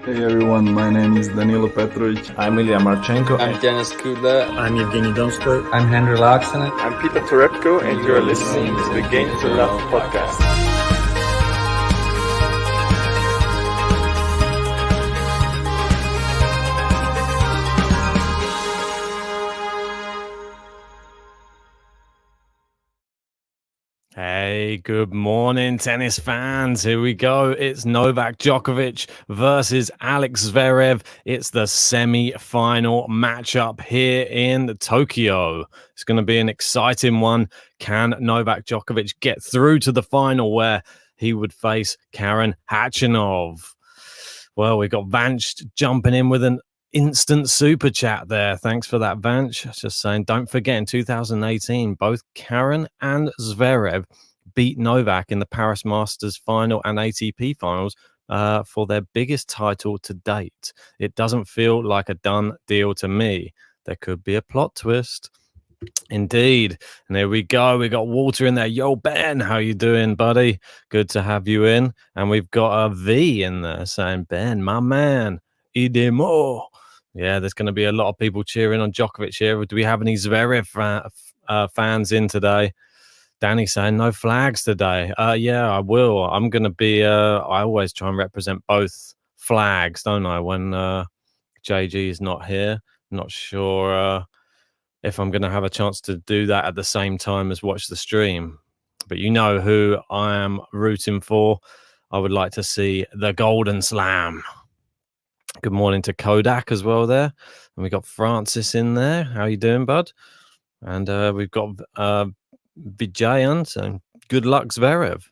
Hey everyone, my name is Danilo Petrovic. I'm Ilya Marchenko. I'm Denis Kudla. I'm Evgeny Donskoy. I'm Henry Laaksonen. I'm Peter Torebko, and you are listening to the Game to Love podcast. Hey, good morning, tennis fans. Here we go. It's Novak Djokovic versus Alex Zverev. It's the semi-final matchup here in Tokyo. It's going to be an exciting one. Can Novak Djokovic get through to the final where he would face Karen Khachanov? Well, we got Vanch jumping in with an instant super chat there. Thanks for that, Vanch. Just saying, don't forget, in 2018, both Karen and Zverev beat Novak in the Paris Masters final and ATP finals for their biggest title to date. It doesn't feel like a done deal to me. There could be a plot twist. Indeed. And there we go. We got Walter in there. Yo, Ben, how you doing, buddy? Good to have you in. And we've got a V in there saying, Ben, my man, idemo. Yeah, there's going to be a lot of people cheering on Djokovic here. Do we have any Zverev fans in today? Danny saying no flags today. Yeah, I will. I'm going to be, I always try and represent both flags, don't I, when JG is not here. Not sure if I'm going to have a chance to do that at the same time as watch the stream. But you know who I am rooting for. I would like to see the Golden Slam. Good morning to Kodak as well there. And we got Francis in there. How you doing, bud? And we've got Vijayan. So good luck, Zverev.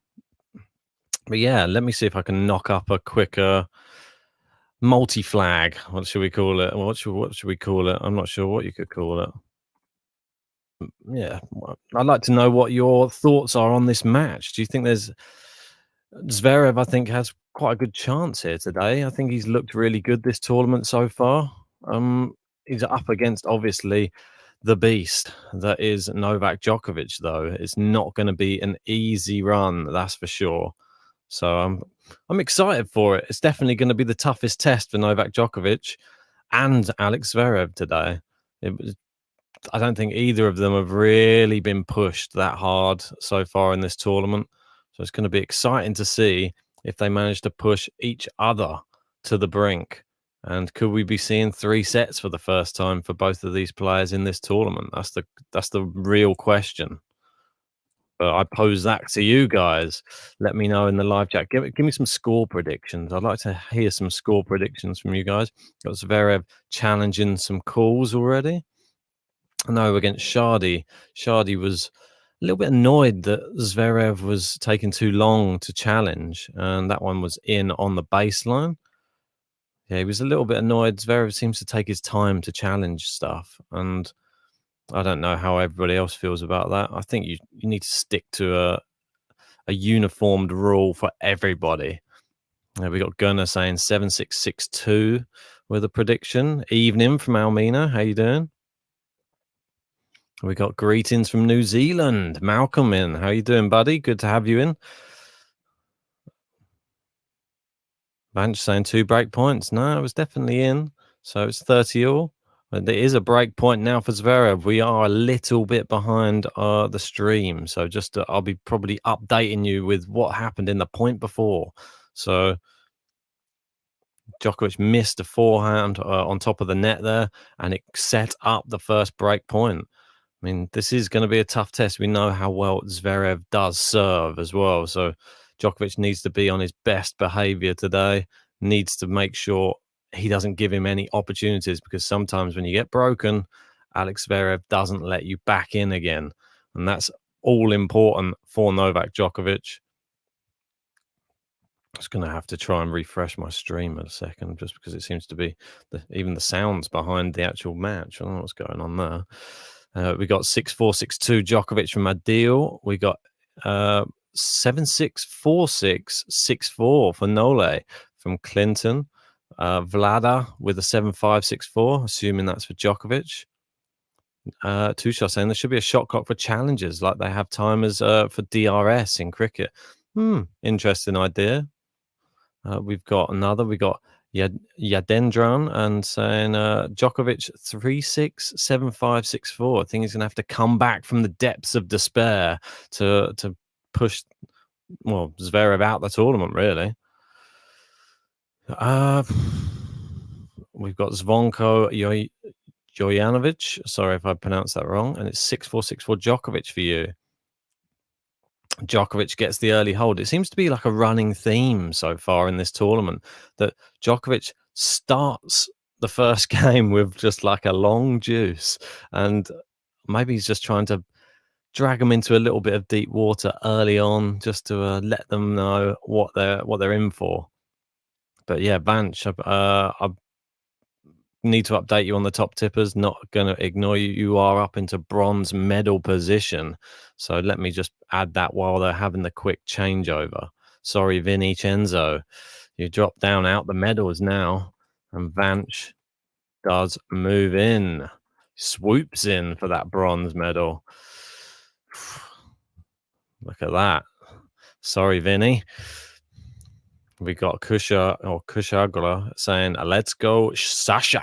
But yeah, let me see if I can knock up a quick multi-flag. What should we call it? What should we call it? I'm not sure what you could call it. Yeah, I'd like to know what your thoughts are on this match. Do you think there's Zverev? I think has quite a good chance here today. I think he's looked really good this tournament so far. He's up against obviously the beast that is Novak Djokovic, though. It's not going to be an easy run, that's for sure. So I'm excited for it. It's definitely going to be the toughest test for Novak Djokovic and Alex Zverev today. I don't think either of them have really been pushed that hard so far in this tournament. So it's going to be exciting to see if they manage to push each other to the brink. And could we be seeing 3 sets for the first time for both of these players in this tournament? That's the real question. But I pose that to you guys. Let me know in the live chat. Give me some score predictions. I'd like to hear some score predictions from you guys. Got Zverev challenging some calls already. No, against Shardy. Shardy was a little bit annoyed that Zverev was taking too long to challenge, and that one was in on the baseline. Yeah, he was a little bit annoyed. Zverev seems to take his time to challenge stuff, and I don't know how everybody else feels about that. I think you need to stick to a uniformed rule for everybody. We got Gunnar saying 7662 with a prediction. Evening from Almina. How you doing? We got greetings from New Zealand. Malcolm in. How you doing, buddy? Good to have you in. Vance saying 2 break points. No, it was definitely in. So it's 30 all. There is a break point now for Zverev. We are a little bit behind the stream. So just I'll be probably updating you with what happened in the point before. So Djokovic missed a forehand on top of the net there, and it set up the first break point. I mean, this is going to be a tough test. We know how well Zverev does serve as well. So Djokovic needs to be on his best behavior today, needs to make sure he doesn't give him any opportunities, because sometimes when you get broken, Alex Zverev doesn't let you back in again. And that's all important for Novak Djokovic. I'm just going to have to try and refresh my stream in a second, just because it seems to be even the sounds behind the actual match. I don't know what's going on there. We got 6462 Djokovic from Adil. We got 764664 for Nole from Clinton. Vlada with a 7564, assuming that's for Djokovic. Tushar saying there should be a shot clock for challenges, like they have timers for DRS in cricket. Interesting idea. We've got another. We got Yadendran and saying Djokovic 367564. I think he's going to have to come back from the depths of despair to push Zverev out the tournament. Really. We've got Zvonko Jojanovic. Sorry if I pronounced that wrong. And it's 6464 Djokovic for you. Djokovic gets the early hold. It seems to be like a running theme so far in this tournament that Djokovic starts the first game with just like a long juice, and maybe he's just trying to drag them into a little bit of deep water early on, just to let them know what they're in for. But yeah, Vance, I need to update you on the top tippers. Not going to ignore you. You are up into bronze medal position. So let me just add that while they're having the quick changeover. Sorry, Vincenzo. You drop down out the medals now. And Vance does move in. Swoops in for that bronze medal. Look at that. Sorry, Vinny. We got Kushagla saying, let's go, Sasha.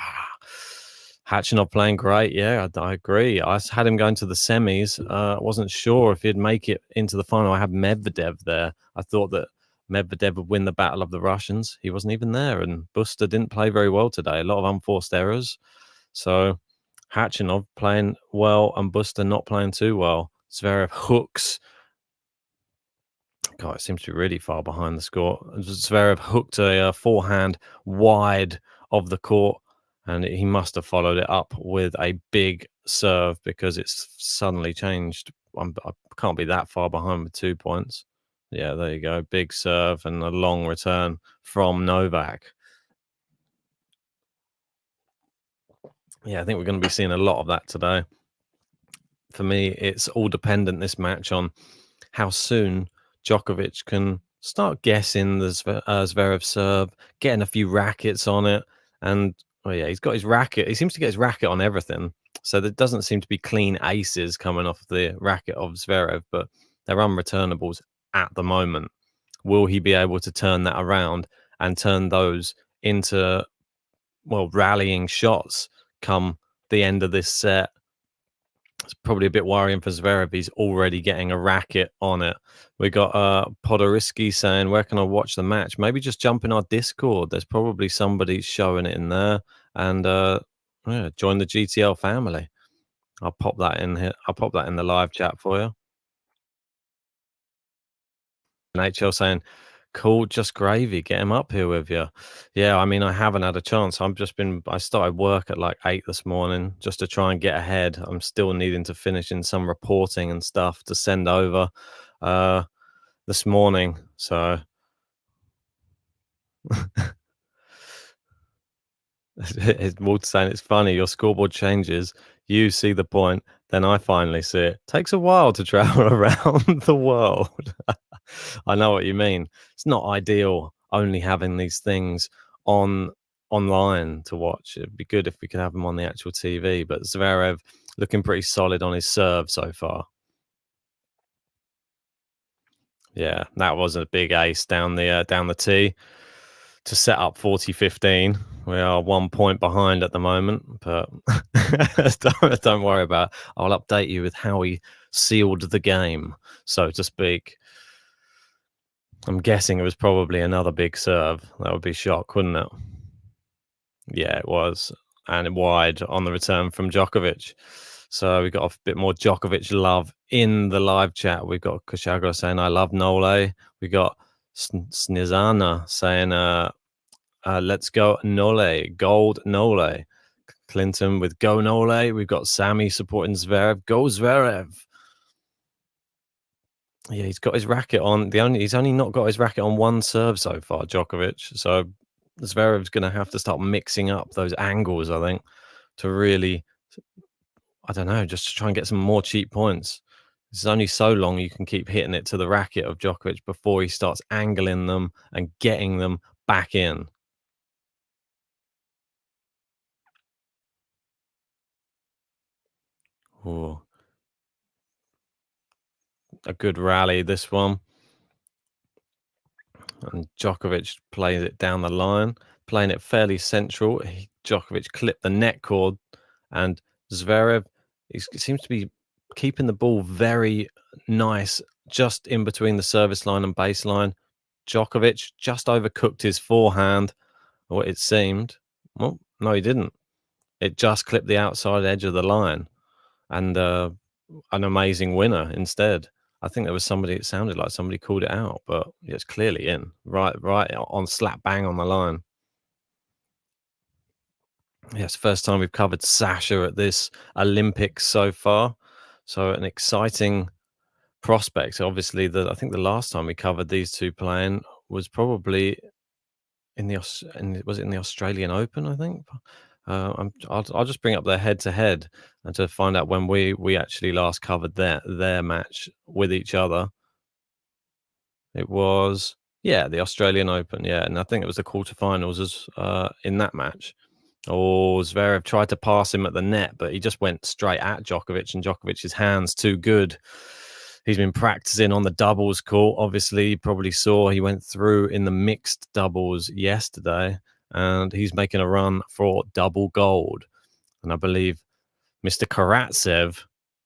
Khachanov playing great. Yeah, I agree. I had him going to the semis. I wasn't sure if he'd make it into the final. I had Medvedev there. I thought that Medvedev would win the battle of the Russians. He wasn't even there, and Buster didn't play very well today. A lot of unforced errors. So Khachanov playing well and Buster not playing too well. Zverev hooks. God, it seems to be really far behind the score. Zverev hooked a forehand wide of the court, and he must have followed it up with a big serve because it's suddenly changed. I can't be that far behind with 2 points. Yeah, there you go. Big serve and a long return from Novak. Yeah, I think we're going to be seeing a lot of that today. For me, it's all dependent, this match, on how soon Djokovic can start guessing the Zverev serve, getting a few rackets on it. And, oh yeah, he's got his racket. He seems to get his racket on everything. So there doesn't seem to be clean aces coming off the racket of Zverev, but they're unreturnables at the moment. Will he be able to turn that around and turn those into, well, rallying shots come the end of this set? It's probably a bit worrying for Zverev. He's already getting a racket on it. We got Podoriski saying, where can I watch the match? Maybe just jump in our Discord. There's probably somebody showing it in there. And yeah, join the GTL family. I'll pop that in here. I'll pop that in the live chat for you. NHL saying, cool, just gravy. Get him up here with you. Yeah, I mean, I haven't had a chance. I started work at like 8 this morning just to try and get ahead. I'm still needing to finish in some reporting and stuff to send over this morning. So Walter saying it's funny. Your scoreboard changes. You see the point. Then I finally see it. Takes a while to travel around the world. I know what you mean. It's not ideal only having these things online to watch. It'd be good if we could have them on the actual TV. But Zverev looking pretty solid on his serve so far. Yeah, that was a big ace down the tee to set up 40-15. We are 1 point behind at the moment, but don't worry about it. I'll update you with how he sealed the game, so to speak. I'm guessing it was probably another big serve. That would be shock, wouldn't it? Yeah, it was. And wide on the return from Djokovic. So we got a bit more Djokovic love in the live chat. We've got Kushagra saying, I love Nole. We got Snizana saying, let's go Nole, gold Nole. Clinton with go Nole. We've got Sammy supporting Zverev. Go Zverev. Yeah, he's got his racket on. He's only not got his racket on one serve so far, Djokovic. So Zverev's going to have to start mixing up those angles, I think, to really, I don't know, just to try and get some more cheap points. It's only so long you can keep hitting it to the racket of Djokovic before he starts angling them and getting them back in. Ooh. A good rally, this one. And Djokovic plays it down the line, playing it fairly central. Djokovic clipped the net cord, and Zverev seems to be keeping the ball very nice, just in between the service line and baseline. Djokovic just overcooked his forehand, or it seemed. Well, no, he didn't. It just clipped the outside edge of the line, and an amazing winner instead. I think there was somebody, it sounded like somebody called it out, but it's clearly in. Right on slap bang on the line. Yeah, it's the first time we've covered Sasha at this Olympics so far. So an exciting prospect. Obviously, I think the last time we covered these two playing was probably in the Australian Open, I think. I'll just bring up their head-to-head and to find out when we actually last covered their match with each other. It was, yeah, the Australian Open, yeah, and I think it was the quarterfinals in that match. Oh, Zverev tried to pass him at the net, but he just went straight at Djokovic, and Djokovic's hand's too good. He's been practicing on the doubles court. Obviously, you probably saw he went through in the mixed doubles yesterday, and he's making a run for double gold. And I believe Mr. Karatsev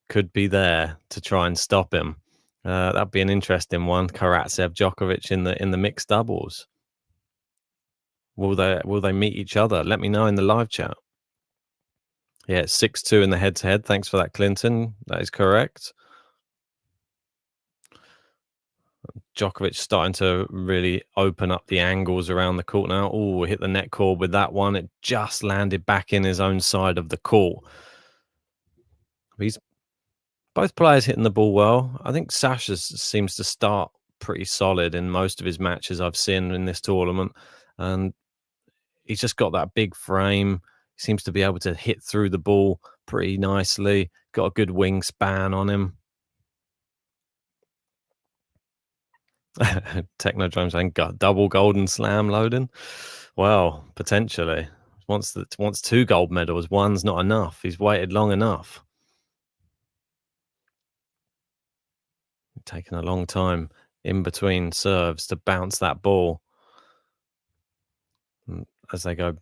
could be there to try and stop him. That'd be an interesting one. Karatsev, Djokovic in the mixed doubles. Will they meet each other? Let me know in the live chat. Yeah, it's 6-2 in the head-to-head. Thanks for that, Clinton. That is correct. Djokovic starting to really open up the angles around the court now. Oh, hit the net cord with that one. It just landed back in his own side of the court. He's both players hitting the ball well. I think Sasha seems to start pretty solid in most of his matches I've seen in this tournament. And he's just got that big frame. He seems to be able to hit through the ball pretty nicely. Got a good wingspan on him. Technodrome saying got double golden slam loading. Well, potentially. Wants 2 gold medals. One's not enough. He's waited long enough. Taking a long time in between serves to bounce that ball. As they go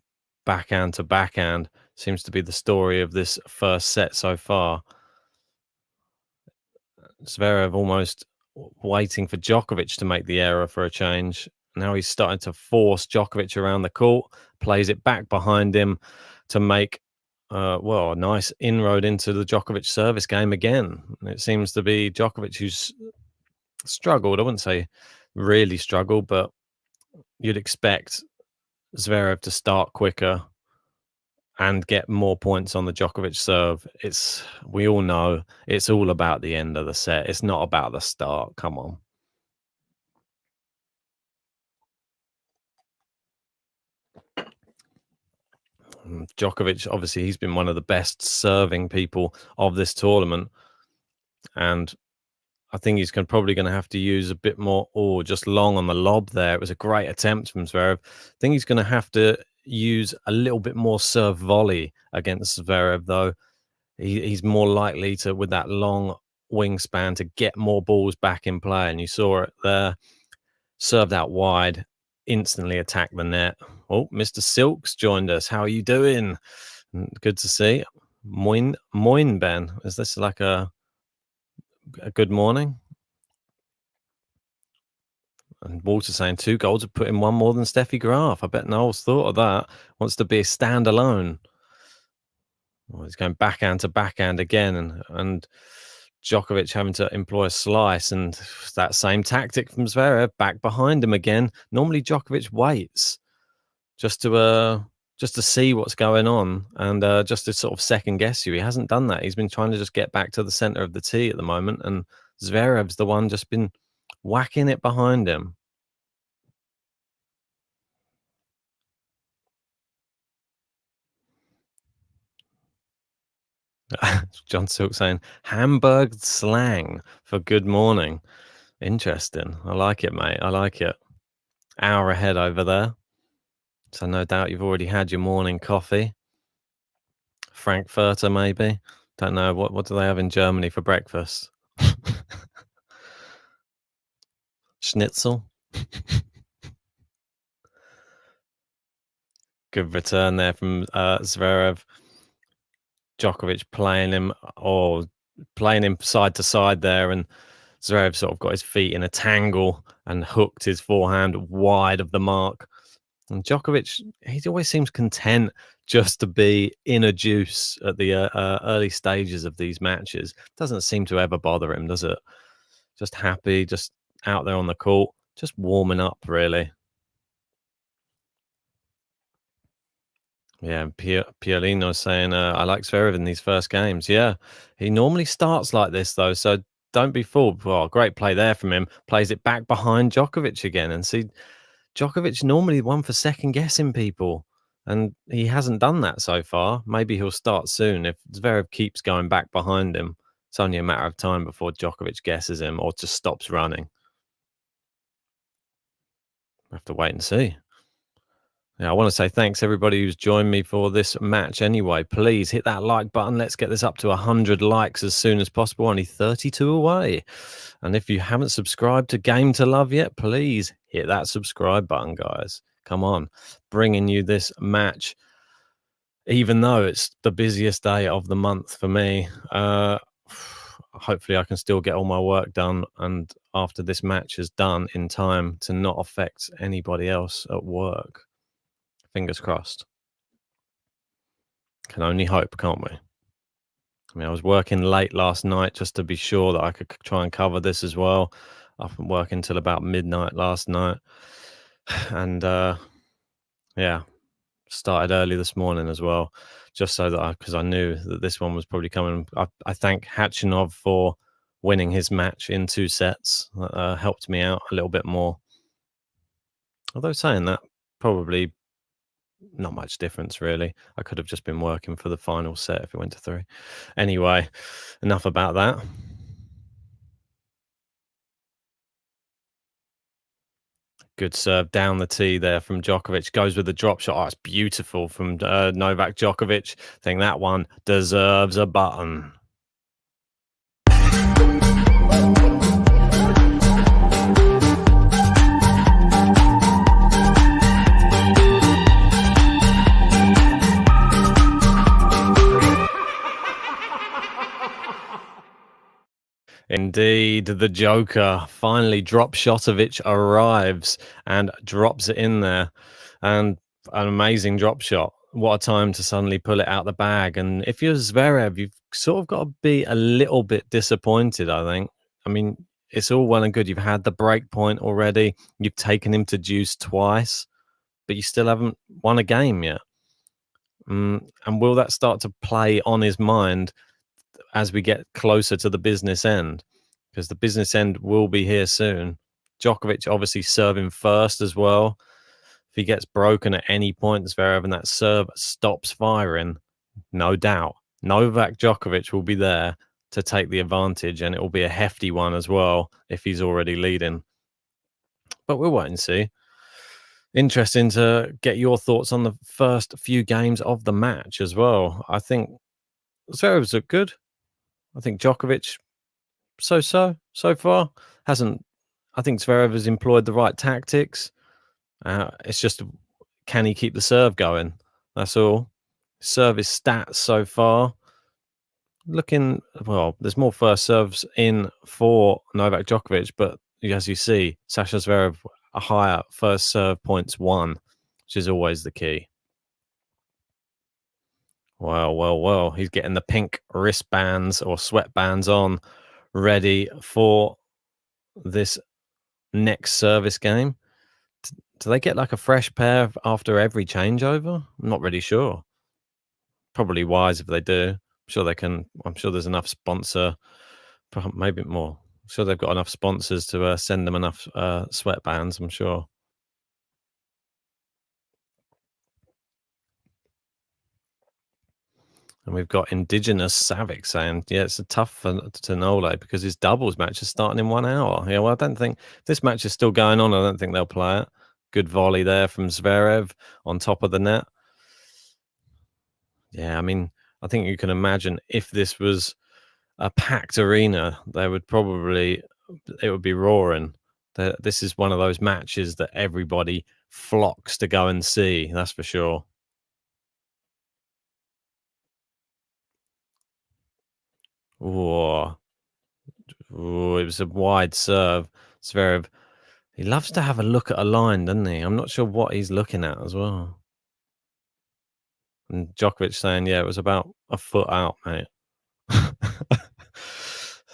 backhand to backhand, seems to be the story of this first set so far. Zverev almost waiting for Djokovic to make the error for a change. Now he's starting to force Djokovic around the court, plays it back behind him to make, a nice inroad into the Djokovic service game again. It seems to be Djokovic who's struggled. I wouldn't say really struggled, but you'd expect Zverev to start quicker and get more points on the Djokovic serve. We all know it's all about the end of the set. It's not about the start. Come on. Djokovic, obviously, he's been one of the best serving people of this tournament. And I think he's probably going to have to use a bit more, just long on the lob there. It was a great attempt from Zverev. I think he's going to have to use a little bit more serve volley against Zverev, though. He's more likely to, with that long wingspan, to get more balls back in play. And you saw it there. Served out wide, instantly attacked the net. Oh, Mr. Silks joined us. How are you doing? Good to see. Moin, Ben. Is this like a good morning? And Walter saying 2 goals have put in 1 more than Steffi Graf. I bet Noel's thought of that. Wants to be a standalone. Well, he's going backhand to backhand again, and Djokovic having to employ a slice, and that same tactic from Zverev back behind him again. Normally Djokovic waits just to see what's going on and just to sort of second guess you. He hasn't done that. He's been trying to just get back to the center of the tee at the moment, and Zverev's the one just been whacking it behind him. John Silk saying Hamburg slang for good morning. Interesting. I like it, mate. I like it. Hour ahead over there. So no doubt you've already had your morning coffee. Frankfurter, maybe. Don't know. What do they have in Germany for breakfast? Schnitzel. Good return there from Zverev. Djokovic playing him side to side there, and Zverev sort of got his feet in a tangle and hooked his forehand wide of the mark. And Djokovic, he always seems content just to be in a juice at the early stages of these matches. Doesn't seem to ever bother him, does it? Just happy, just out there on the court, just warming up, really. Yeah, Piolino saying, I like Zverev in these first games. Yeah, he normally starts like this, though, so don't be fooled. Well, great play there from him. Plays it back behind Djokovic again. And see, Djokovic normally one for second-guessing people, and he hasn't done that so far. Maybe he'll start soon. If Zverev keeps going back behind him, it's only a matter of time before Djokovic guesses him or just stops running. We'll have to wait and see. Yeah, I want to say thanks everybody who's joined me for this match anyway. Please hit that like button. Let's get this up to 100 likes as soon as possible. Only 32 away. And if you haven't subscribed to Game to Love yet, please hit that subscribe button, guys. Come on. Bringing you this match, even though it's the busiest day of the month for me. hopefully I can still get all my work done, and after this match is done, in time to not affect anybody else at work. Fingers crossed. Can only hope, can't we? I mean, I was working late last night just to be sure that I could try and cover this as well. I've been working till about midnight last night. And yeah, started early this morning as well, just so that because I knew that this one was probably coming. I thank Hachinov for winning his match in 2 sets. Helped me out a little bit more. Although saying that, probably not much difference really. I could have just been working for the final set if it went to 3. Anyway, enough about that. Good serve down the tee there from Djokovic. Goes with the drop shot. Oh, it's beautiful from Novak Djokovic. I think that one deserves a button. Indeed, the Joker. Finally, Shotovic arrives and drops it in there. And an amazing drop shot. What a time to suddenly pull it out the bag. And if you're Zverev, you've sort of got to be a little bit disappointed, I think. I mean, it's all well and good. You've had the break point already. You've taken him to deuce twice, but you still haven't won a game yet. And will that start to play on his mind as we get closer to the business end? Because the business end will be here soon. Djokovic obviously serving first as well. If he gets broken at any point, Zverev, and that serve stops firing, no doubt, Novak Djokovic will be there to take the advantage, and it will be a hefty one as well if he's already leading. But we'll wait and see. Interesting to get your thoughts on the first few games of the match as well. I think Zverev's looked good. I think Djokovic, so far. I think Zverev has employed the right tactics. It's just, can he keep the serve going? That's all. Service stats so far looking, well, there's more first serves in for Novak Djokovic, but as you see, Sasha Zverev a higher first serve points won, which is always the key. Well, he's getting the pink wristbands or sweatbands on, ready for this next service game. Do they get like a fresh pair after every changeover? I'm not really sure. Probably wise if they do. I'm sure they can. I'm sure there's enough sponsor, maybe more. I'm sure they've got enough sponsors to send them enough sweatbands, I'm sure. And we've got Indigenous Savic saying, yeah, it's a tough for Tanole because his doubles match is starting in 1 hour. Yeah, well, I don't think this match is still going on. I don't think they'll play it. Good volley there from Zverev on top of the net. Yeah, I mean, I think you can imagine if this was a packed arena, it would be roaring. This is one of those matches that everybody flocks to go and see. That's for sure. Oh, it was a wide serve. Zverev, he loves to have a look at a line, doesn't he? I'm not sure what he's looking at as well. And Djokovic saying, yeah, it was about a foot out, mate.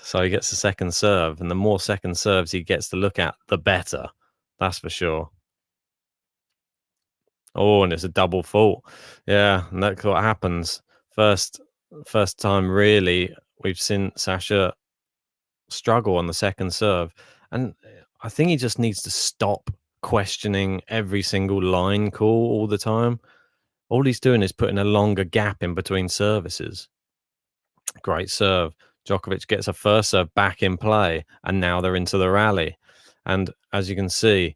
So he gets the second serve, and the more second serves he gets to look at, the better. That's for sure. Oh, and it's a double fault. Yeah, and that's what happens. First time really we've seen Sasha struggle on the second serve, and I think he just needs to stop questioning every single line call all the time. All he's doing is putting a longer gap in between services. Great serve. Djokovic gets a first serve back in play, and now they're into the rally. And as you can see,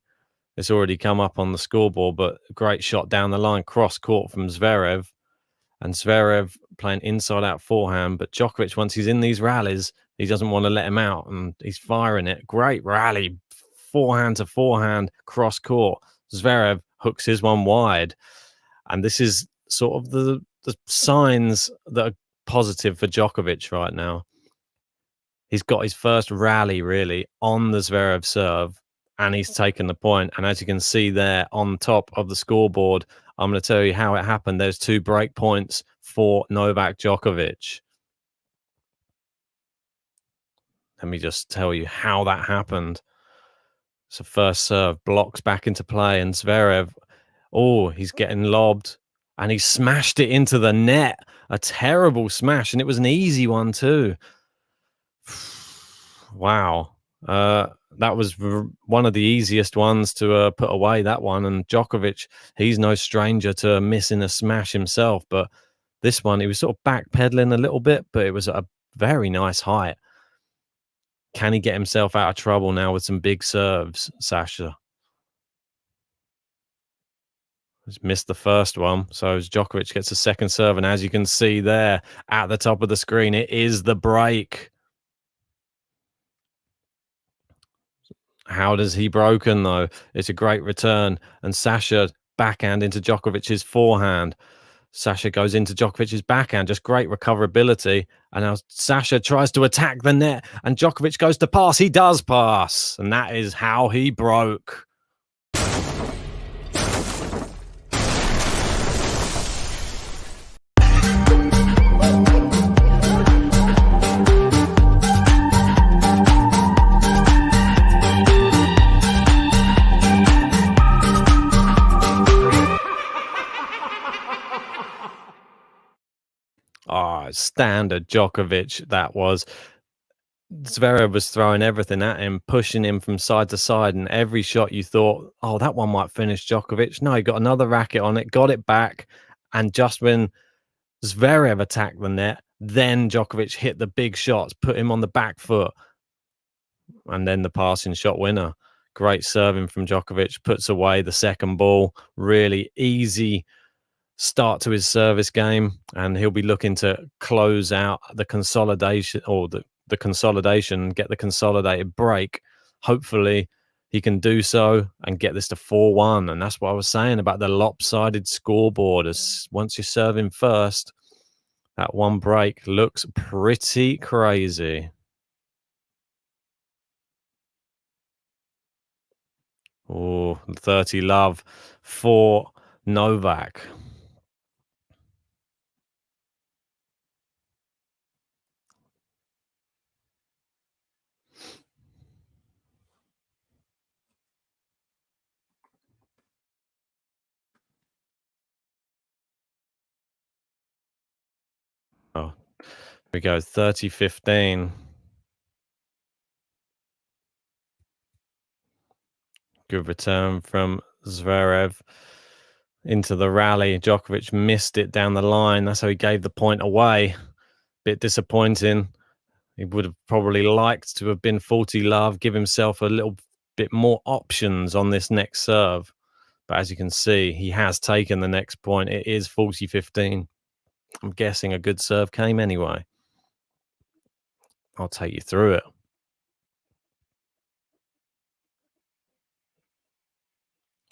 it's already come up on the scoreboard, but great shot down the line, cross court from Zverev. And Zverev playing inside out forehand, but Djokovic, once he's in these rallies, he doesn't want to let him out, and he's firing it. Great rally, forehand to forehand, cross court. Zverev hooks his one wide. And this is sort of the signs that are positive for Djokovic right now. he's got his first rally really on the Zverev serve, and he's taken the point. And as you can see there on top of the scoreboard, I'm going to tell you how it happened. There's 2 break points for Novak Djokovic. Let me just tell you how that happened. So first serve blocks back into play, and Zverev, oh, he's getting lobbed, and he smashed it into the net. A terrible smash, and it was an easy one too. Wow. That was one of the easiest ones to put away, that one. And Djokovic, he's no stranger to missing a smash himself. But this one, he was sort of backpedaling a little bit, but it was a very nice height. Can he get himself out of trouble now with some big serves, Sasha? He's missed the first one. So as Djokovic gets a second serve, and as you can see there at the top of the screen, it is the break. How does he broken, though? It's a great return. And Sasha backhand into Djokovic's forehand. Sasha goes into Djokovic's backhand. Just great recoverability. And now Sasha tries to attack the net. And Djokovic goes to pass. He does pass. And that is how he broke. Oh, standard Djokovic, that was. Zverev was throwing everything at him, pushing him from side to side, and every shot you thought, oh, that one might finish Djokovic. No, he got another racket on it, got it back, and just when Zverev attacked the net, then Djokovic hit the big shots, put him on the back foot, and then the passing shot winner. Great serving from Djokovic, puts away the second ball. Really easy start to his service game, and he'll be looking to close out the consolidation, or the consolidation, get the consolidated break. Hopefully he can do so and get this to 4-1. And that's what I was saying about the lopsided scoreboard. As once you're serving first, that one break looks pretty crazy. Oh, 30 love for Novak. Oh, here we go, 30-15. Good return from Zverev into the rally. Djokovic missed it down the line. That's how he gave the point away. Bit disappointing. He would have probably liked to have been 40 love, give himself a little bit more options on this next serve. But as you can see, he has taken the next point. It is 40-15. I'm guessing a good serve came anyway. I'll take you through it.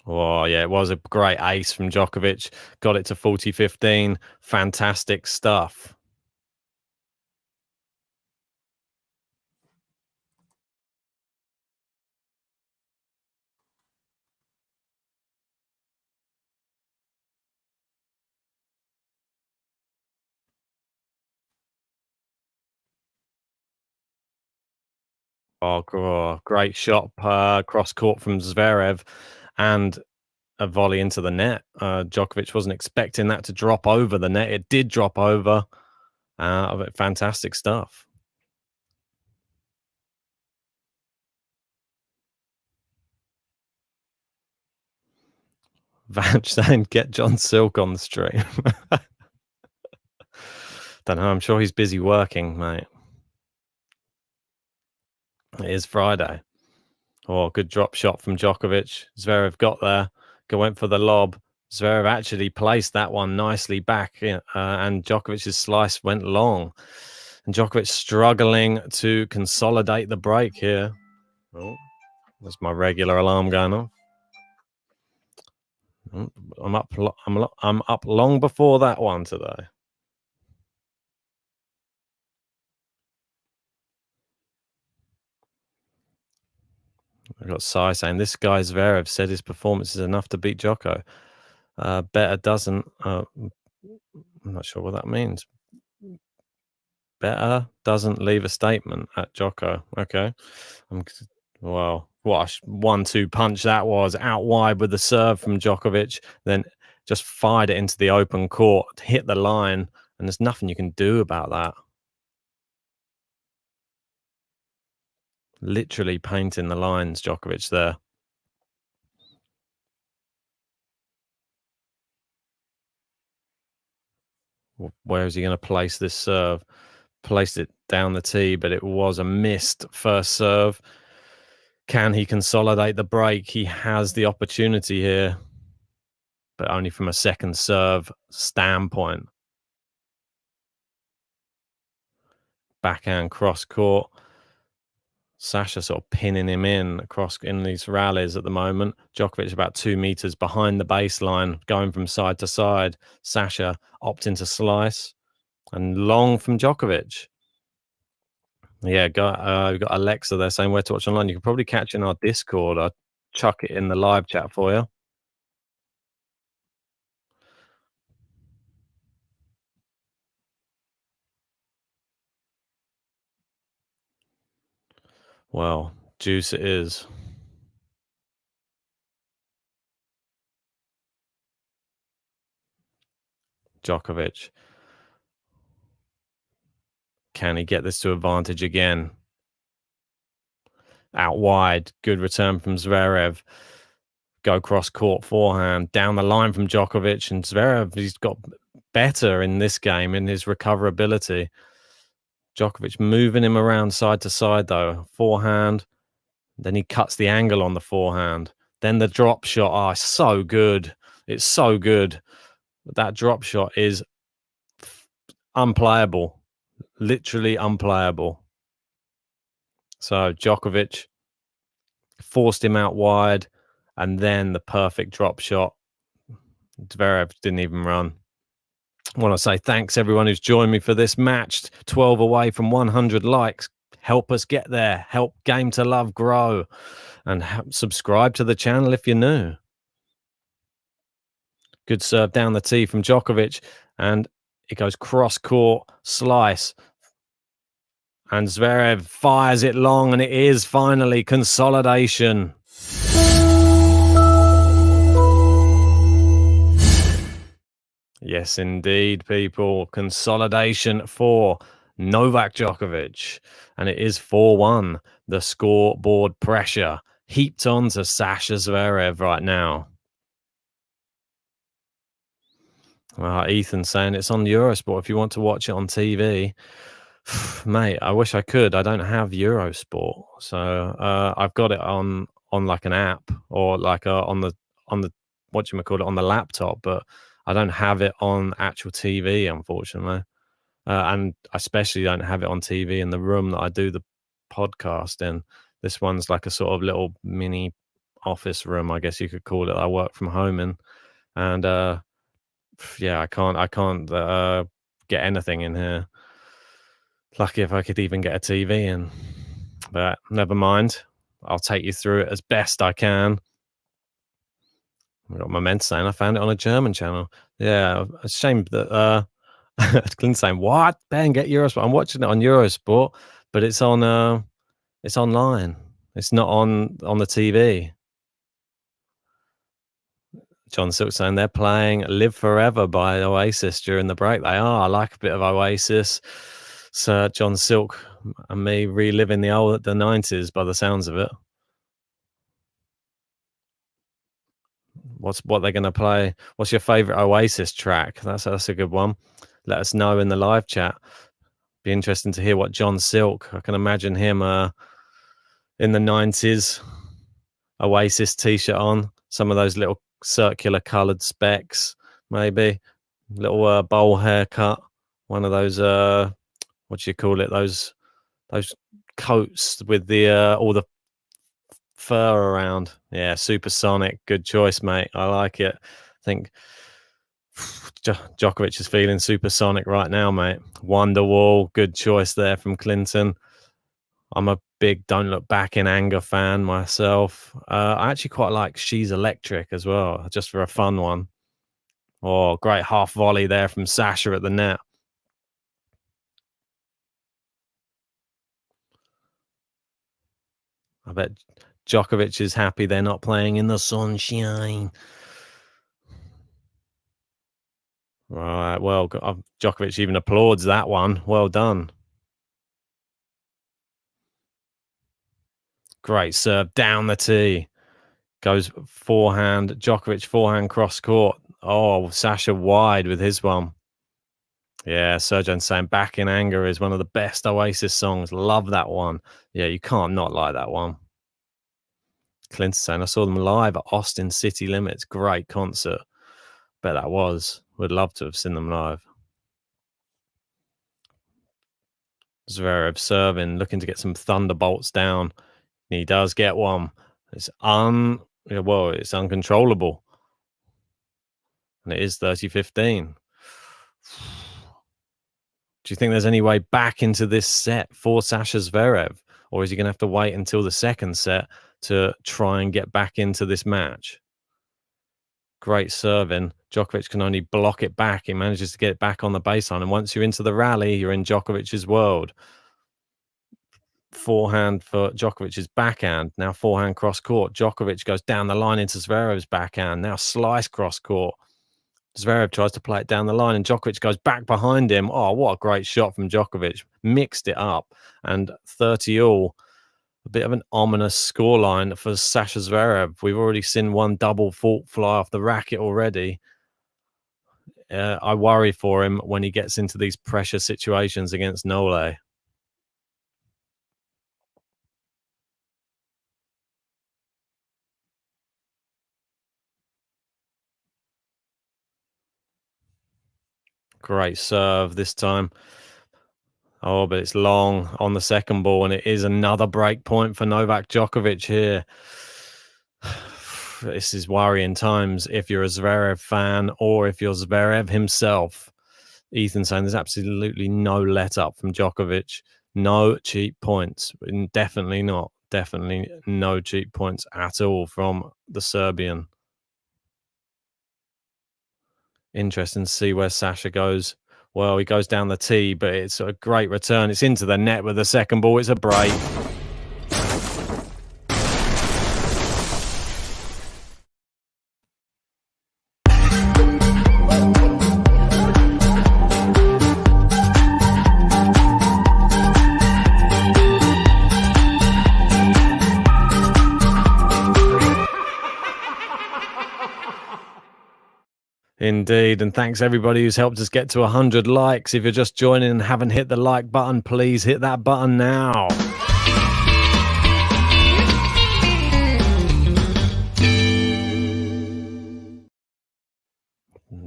Oh, yeah, it was a great ace from Djokovic. Got it to 40-15. Fantastic stuff. Oh, great shot cross court from Zverev, and a volley into the net. Djokovic wasn't expecting that to drop over the net. It did drop over. Fantastic stuff. Vanch saying, get John Silk on the stream. Don't know. I'm sure he's busy working, mate. It is Friday. Oh, good drop shot from Djokovic. Zverev got there, went for the lob. Zverev actually placed that one nicely back, and Djokovic's slice went long. And Djokovic struggling to consolidate the break here. Oh, that's my regular alarm going off. I'm up long before that one today. I've got Sai saying this guy Zverev said his performance is enough to beat Joko. Better doesn't. I'm not sure what that means. Better doesn't leave a statement at Joko. Okay. Wow. What a 1-2 punch that was. Out wide with the serve from Djokovic. Then just fired it into the open court, hit the line, and there's nothing you can do about that. Literally painting the lines, Djokovic there. Where is he going to place this serve? Placed it down the tee, but it was a missed first serve. Can he consolidate the break? He has the opportunity here, but only from a second serve standpoint. Backhand cross court. Sasha sort of pinning him in across in these rallies at the moment. Djokovic about 2 meters behind the baseline, going from side to side. Sasha opting to slice, and long from Djokovic. Yeah, we've got Alexa there saying where to watch online. You can probably catch in our Discord. I'll chuck it in the live chat for you. Well, juice it is. Djokovic. Can he get this to advantage again? Out wide. Good return from Zverev. Go cross court forehand. Down the line from Djokovic. And Zverev, he's got better in this game in his recoverability. Djokovic moving him around side to side, though. Forehand. Then he cuts the angle on the forehand. Then the drop shot. Oh, it's so good. It's so good. That drop shot is unplayable. Literally unplayable. So Djokovic forced him out wide, and then the perfect drop shot. Zverev didn't even run. I want to say thanks everyone who's joined me for this match. 12 away from 100 likes. Help us get there. Help Game to Love grow. And subscribe to the channel if you're new. Good serve down the tee from Djokovic. And it goes cross court, slice. And Zverev fires it long, and it is finally consolidation. Yes, indeed, people. Consolidation for Novak Djokovic. And it is 4-1. The scoreboard pressure heaped onto Sasha Zverev right now. Ethan saying it's on Eurosport if you want to watch it on TV. Mate, I wish I could. I don't have Eurosport, so I've got it on like an app or like on the whatchamacallit on the laptop, but I don't have it on actual TV, unfortunately. And I especially don't have it on TV in the room that I do the podcast in. This one's like a sort of little mini office room, I guess you could call it. I work from home in, and yeah, I can't get anything in here. Lucky if I could even get a TV in, but never mind. I'll take you through it as best I can. I got my men saying I found it on a German channel. Yeah, a shame that Clint's saying, what? Ben, get Eurosport. I'm watching it on Eurosport, but it's on it's online. It's not on the TV. John Silk saying they're playing Live Forever by Oasis during the break. They are. I like a bit of Oasis. So John Silk and me reliving the 90s by the sounds of it. What they're going to play? What's your favorite Oasis track? That's a good one. Let us know in the live chat. Be interesting to hear what John Silk. I can imagine him in the 90s, Oasis t-shirt on, some of those little circular coloured specs, maybe little bowl haircut, one of those what do you call it? Those coats with the all the fur around. Yeah, supersonic. Good choice, mate. I like it. I think Djokovic is feeling supersonic right now, mate. Wonderwall. Good choice there from Clinton. I'm a big Don't Look Back in Anger fan myself. I actually quite like She's Electric as well, just for a fun one. Oh, great half volley there from Sasha at the net. I bet Djokovic is happy they're not playing in the sunshine. Right, well, Djokovic even applauds that one. Well done. Great serve down the tee. Goes forehand. Djokovic forehand cross court. Oh, Sasha wide with his one. Yeah, Sergeant's saying Back in Anger is one of the best Oasis songs. Love that one. Yeah, you can't not like that one. Clint's saying, I saw them live at Austin City Limits. Great concert. Bet that was. Would love to have seen them live. Zverev serving, looking to get some thunderbolts down. He does get one. It's it's uncontrollable. And it is 30-15. Do you think there's any way back into this set for Sasha Zverev? Or is he going to have to wait until the second set to try and get back into this match? Great serving. Djokovic can only block it back. He manages to get it back on the baseline. And once you're into the rally, you're in Djokovic's world. Forehand for Djokovic's backhand. Now forehand cross court. Djokovic goes down the line into Zverev's backhand. Now slice cross court. Zverev tries to play it down the line and Djokovic goes back behind him. Oh, what a great shot from Djokovic. Mixed it up. And 30-all. A bit of an ominous scoreline for Sasha Zverev. We've already seen one double fault fly off the racket already. I worry for him when he gets into these pressure situations against Nole. Great serve this time. Oh, but it's long on the second ball, and it is another break point for Novak Djokovic here. This is worrying times if you're a Zverev fan or if you're Zverev himself. Ethan saying there's absolutely no let up from Djokovic. No cheap points. Definitely not. Definitely no cheap points at all from the Serbian. Interesting to see where Sasha goes. Well, he goes down the tee, but it's a great return. It's into the net with the second ball. It's a break. Indeed, and thanks everybody who's helped us get to 100 likes. If you're just joining and haven't hit the like button, please hit that button now.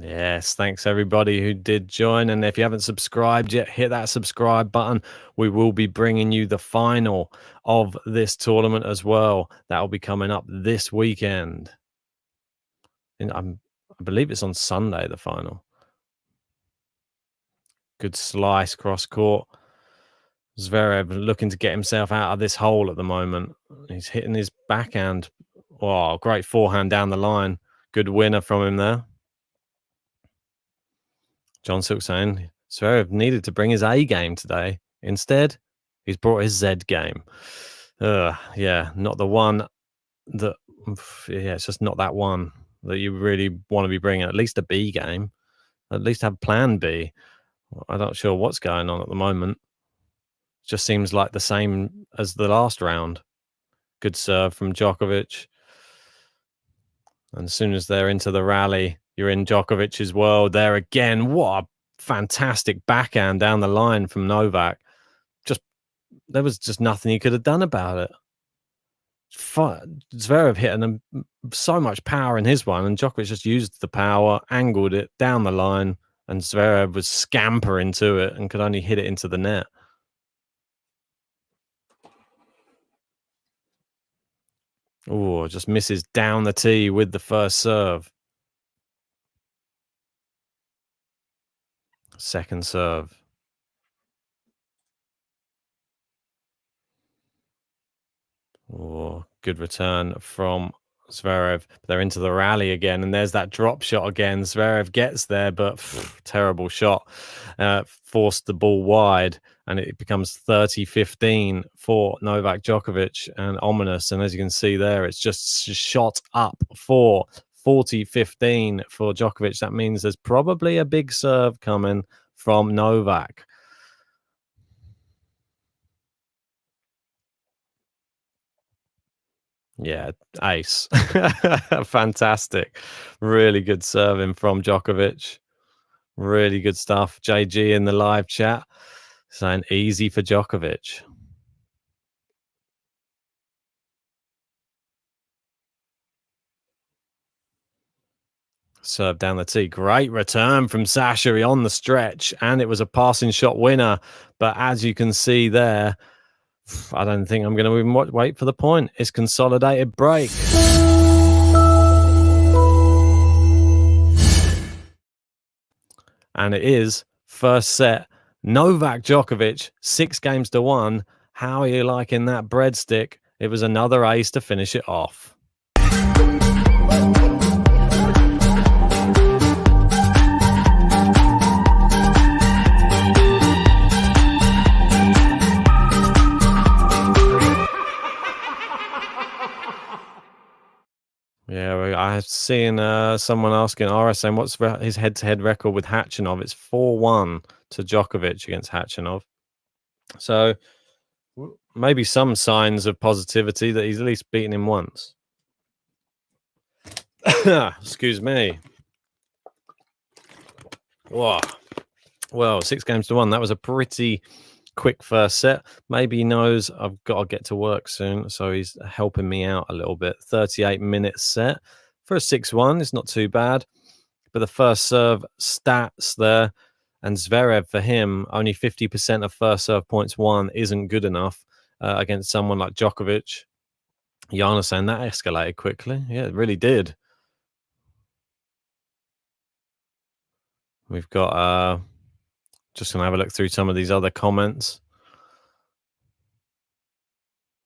Yes, thanks everybody who did join, and if you haven't subscribed yet, hit that subscribe button. We will be bringing you the final of this tournament as well. That will be coming up this weekend. And I believe it's on Sunday, the final. Good slice cross court. Zverev looking to get himself out of this hole at the moment. He's hitting his backhand. Oh, great forehand down the line. Good winner from him there. John Silk saying Zverev needed to bring his A game today. Instead, he's brought his Z game. Yeah, not the one that... Yeah, it's just not that one that you really want to be bringing. At least a B game. At least have plan B. I'm not sure what's going on at the moment. Just seems like the same as the last round. Good serve from Djokovic. And as soon as they're into the rally, you're in Djokovic's world there again. What a fantastic backhand down the line from Novak. There was just nothing he could have done about it. Zverev hitting so much power in his one, and Djokovic just used the power, angled it down the line, and Zverev was scampering to it and could only hit it into the net. Oh, just misses down the tee with the first serve. Second serve. Oh, good return from Zverev. They're into the rally again, and there's that drop shot again. Zverev gets there, but terrible shot. Forced the ball wide, and it becomes 30-15 for Novak Djokovic, and ominous. And as you can see there, it's just shot up for 40-15 for Djokovic. That means there's probably a big serve coming from Novak. Yeah, ace. Fantastic. Really good serving from Djokovic. Really good stuff. JG in the live chat saying easy for Djokovic. Serve down the tee. Great return from Sasha on the stretch, and it was a passing shot winner. But as you can see there, I don't think I'm going to even wait for the point. It's consolidated break. And it is first set. Novak Djokovic, 6-1. How are you liking that breadstick? It was another ace to finish it off. Yeah, I've seen someone asking RSM what's his head-to-head record with Khachanov. It's 4-1 to Djokovic against Khachanov. So maybe some signs of positivity that he's at least beaten him once. Excuse me. Whoa. Well, 6-1. That was a pretty quick first set. Maybe he knows I've got to get to work soon, so he's helping me out a little bit. 38-minute set for a 6-1. It's not too bad. But the first serve stats there, and Zverev for him, only 50% of first serve points won isn't good enough against someone like Djokovic. Yana saying that escalated quickly. Yeah, it really did. We've got just going to have a look through some of these other comments.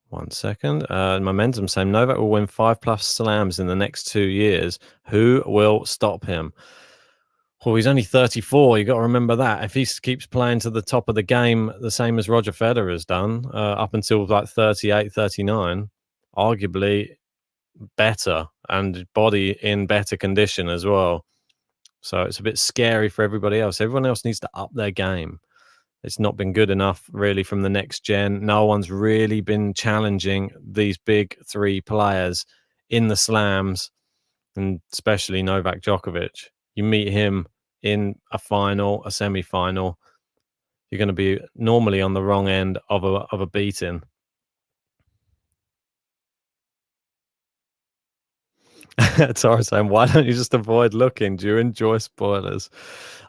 1 second. Momentum saying Novak will win 5+ slams in the next 2 years. Who will stop him? Well, he's only 34. You got to remember that. If he keeps playing to the top of the game, the same as Roger Federer has done up until like 38, 39, arguably better and body in better condition as well. So it's a bit scary for everybody else. Everyone else needs to up their game. It's not been good enough really from the next gen. No one's really been challenging these big three players in the slams, and especially Novak Djokovic. You meet him in a final, a semi-final, you're going to be normally on the wrong end of a beating. Tara saying, why don't you just avoid looking? Do you enjoy spoilers?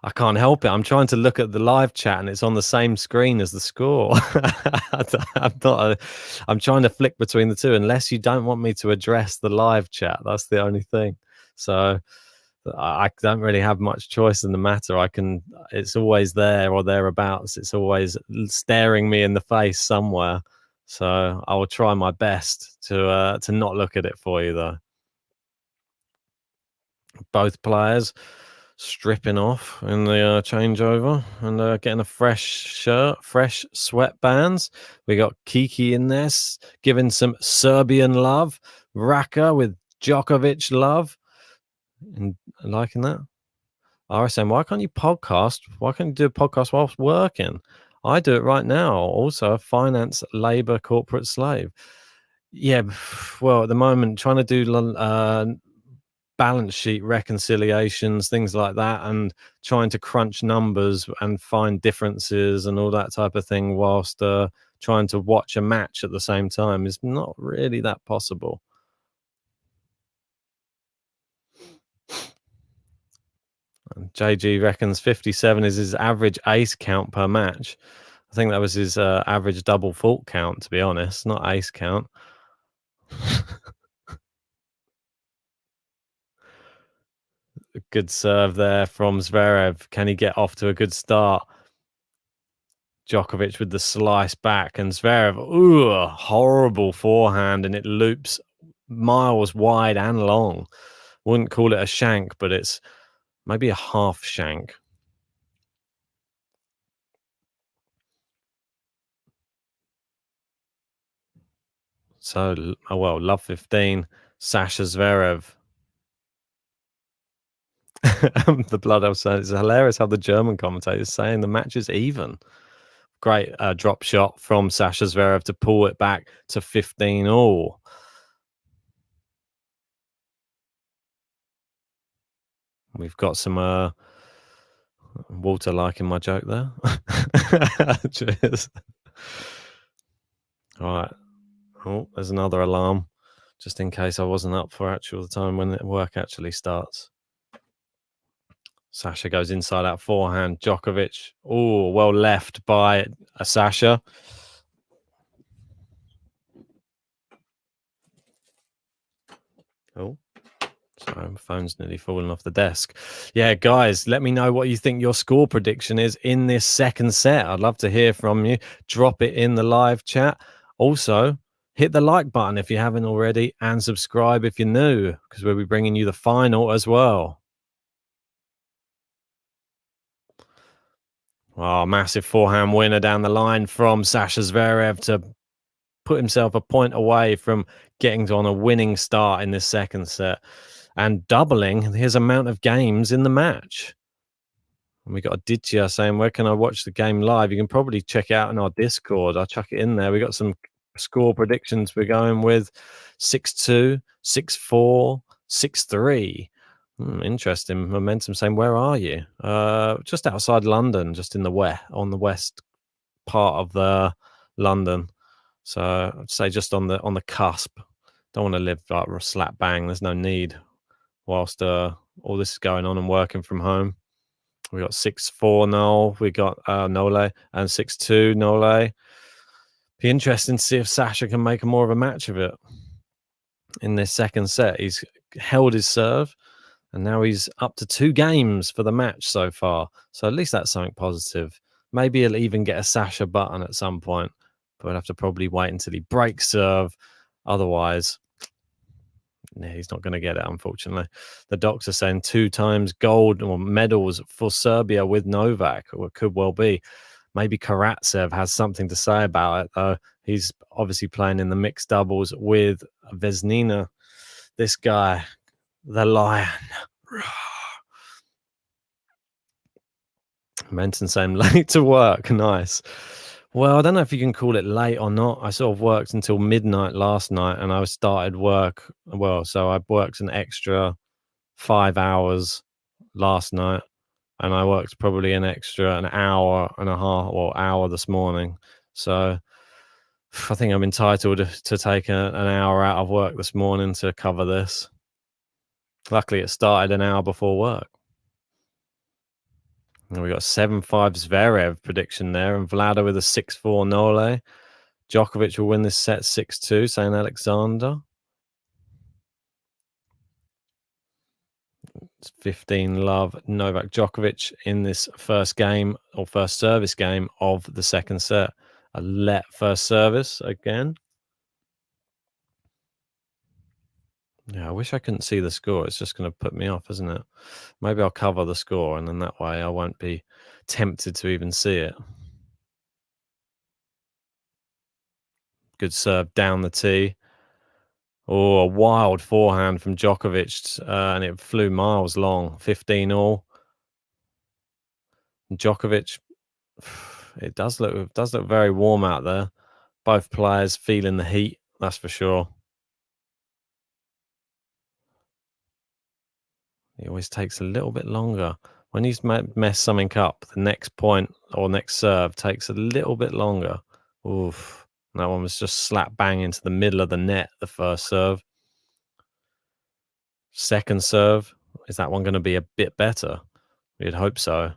I can't help it. I'm trying to look at the live chat and it's on the same screen as the score. I'm trying to flick between the two unless you don't want me to address the live chat. That's the only thing. So I don't really have much choice in the matter. It's always there or thereabouts. It's always staring me in the face somewhere. So I will try my best to not look at it for you though. Both players stripping off in the changeover and getting a fresh shirt, fresh sweatbands. We got Kiki in this, giving some Serbian love. Raka with Djokovic love. And liking that. RSM, why can't you podcast? Why can't you do a podcast whilst working? I do it right now. Also, a finance labor corporate slave. Yeah, well, at the moment, trying to do balance sheet reconciliations, things like that, and trying to crunch numbers and find differences and all that type of thing whilst trying to watch a match at the same time is not really that possible. And JG reckons 57 is his average ace count per match. I think that was his average double fault count, to be honest, not ace count. Good serve there from Zverev. Can he get off to a good start? Djokovic with the slice back, and Zverev, ooh, a horrible forehand, and it loops miles wide and long. Wouldn't call it a shank, but it's maybe a half shank. So, oh well, love 15, Sasha Zverev. The blood outside. It's hilarious how the German commentator is saying the match is even. Great drop shot from Sasha Zverev to pull it back to 15 all. We've got some Walter liking my joke there. Cheers. All right. Oh, there's another alarm, just in case I wasn't up for the time when the work actually starts. Sasha goes inside out forehand. Djokovic. Oh, well left by Sasha. Oh, sorry, my phone's nearly fallen off the desk. Yeah, guys, let me know what you think your score prediction is in this second set. I'd love to hear from you. Drop it in the live chat. Also, hit the like button if you haven't already, and subscribe if you're new, because we'll be bringing you the final as well. Oh, massive forehand winner down the line from Sasha Zverev to put himself a point away from getting on a winning start in this second set and doubling his amount of games in the match. And we got a Ditya saying, where can I watch the game live? You can probably check it out in our Discord. I'll chuck it in there. We got some score predictions. We're going with 6-2, 6-4, 6-3. Interesting. Momentum saying, where are you? Just outside London, just in the on the west part of the London. So I'd say just on the cusp. Don't want to live like slap bang. There's no need. Whilst all this is going on and working from home, we got 6-4 Noel. We got Nole and 6-2 Nole. Be interesting to see if Sasha can make more of a match of it in this second set. He's held his serve, and now he's up to 2 games for the match so far. So at least that's something positive. Maybe he'll even get a Sasha button at some point, but we'll have to probably wait until he breaks serve. Otherwise, he's not going to get it, unfortunately. The doctor saying 2 times gold or medals for Serbia with Novak, or it could well be. Maybe Karatsev has something to say about it, though. He's obviously playing in the mixed doubles with Vesnina. This guy, the Lion. Menton saying late to work. Nice. Well, I don't know if you can call it late or not. I sort of worked until midnight last night, and I started work. Well, so I worked an extra 5 hours last night, and I worked probably an hour and a half or hour this morning. So I think I'm entitled to take an hour out of work this morning to cover this. Luckily, it started an hour before work. And we got 7-5 Zverev prediction there, and Vlada with a 6-4 Nole. Djokovic will win this set 6-2, saying Alexander. It's 15 love Novak Djokovic in this first game or first service game of the second set. A let first service again. Yeah, I wish I couldn't see the score. It's just going to put me off, isn't it? Maybe I'll cover the score, and then that way I won't be tempted to even see it. Good serve down the tee. Oh, a wild forehand from Djokovic, and it flew miles long. 15 all. Djokovic, it does look very warm out there. Both players feeling the heat, that's for sure. It always takes a little bit longer. When he's messed something up, the next point or next serve takes a little bit longer. Oof. That one was just slap bang into the middle of the net, the first serve. Second serve, is that one going to be a bit better? We'd hope so.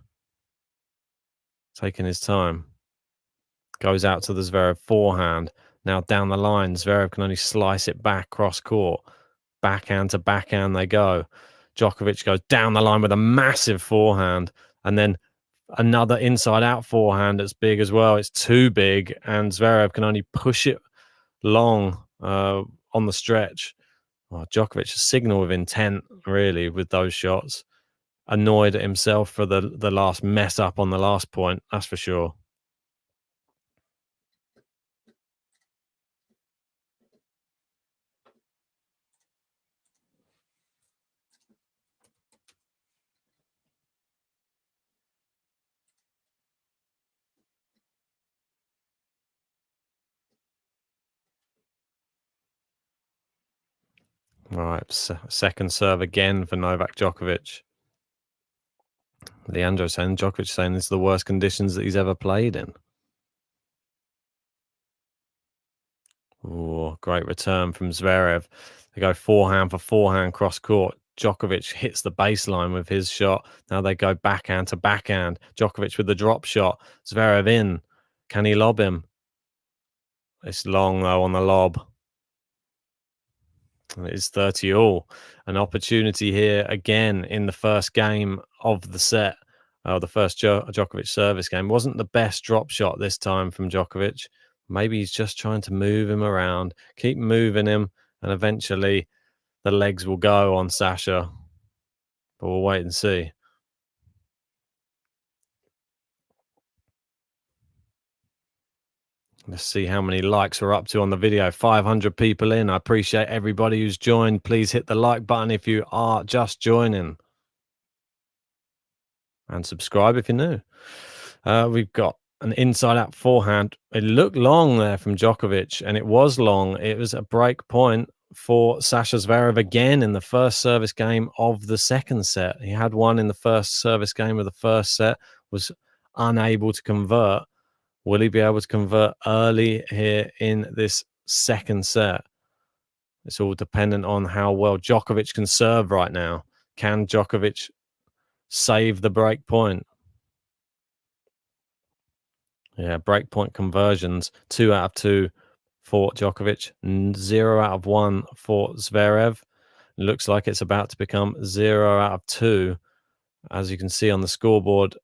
Taking his time. Goes out to the Zverev forehand. Now down the line, Zverev can only slice it back cross court. Backhand to backhand they go. Djokovic goes down the line with a massive forehand and then Another inside-out forehand that's big as well. It's too big, and Zverev can only push it long on the stretch. Oh, Djokovic, a signal of intent, really, with those shots. Annoyed at himself for the last mess up on the last point, that's for sure. All right, second serve again for Novak Djokovic. Leandro saying, Djokovic saying this is the worst conditions that he's ever played in. Oh, great return from Zverev. They go forehand for forehand cross court. Djokovic hits the baseline with his shot. Now they go backhand to backhand. Djokovic with the drop shot. Zverev in. Can he lob him? It's long, though, on the lob. And it is 30 all. An opportunity here again in the first game of the set. The first Djokovic service game. Wasn't the best drop shot this time from Djokovic. Maybe he's just trying to move him around, keep moving him, and eventually the legs will go on Sasha. But we'll wait and see. Let's see how many likes we're up to on the video. 500 people in. I appreciate everybody who's joined. Please hit the like button if you are just joining. And subscribe if you're new. We've got an inside-out forehand. It looked long there from Djokovic, and it was long. It was a break point for Sasha Zverev again in the first service game of the second set. He had one in the first service game of the first set, was unable to convert. Will he be able to convert early here in this second set? It's all dependent on how well Djokovic can serve right now. Can Djokovic save the break point? Yeah, break point conversions, 2 out of 2 for Djokovic, 0 out of 1 for Zverev. It looks like it's about to become 0 out of 2, as you can see on the scoreboard.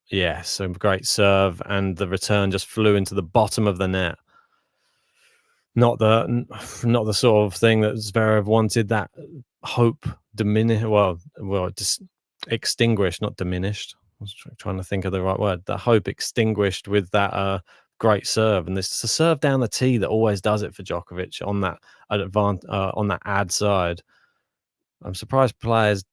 Yes, a great serve, and the return just flew into the bottom of the net. Not the sort of thing that Zverev wanted. That hope diminished. Well, just extinguished, not diminished. I was trying to think of the right word. The hope extinguished with that great serve, and this is a serve down the tee that always does it for Djokovic on that on that ad side. I'm surprised players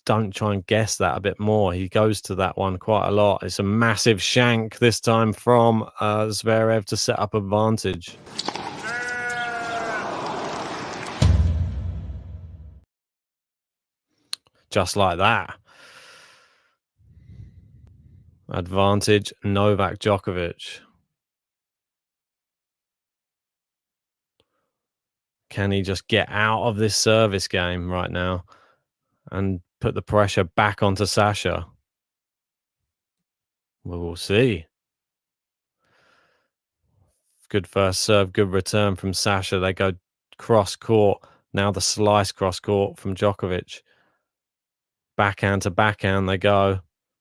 don't try and guess that a bit more. He goes to that one quite a lot. It's a massive shank this time from Zverev to set up advantage. Just like that. Advantage, Novak Djokovic. Can he just get out of this service game right now and put the pressure back onto Sasha? Well, we'll see. Good first serve, good return from Sasha. They go cross court. Now the slice cross court from Djokovic. Backhand to backhand they go.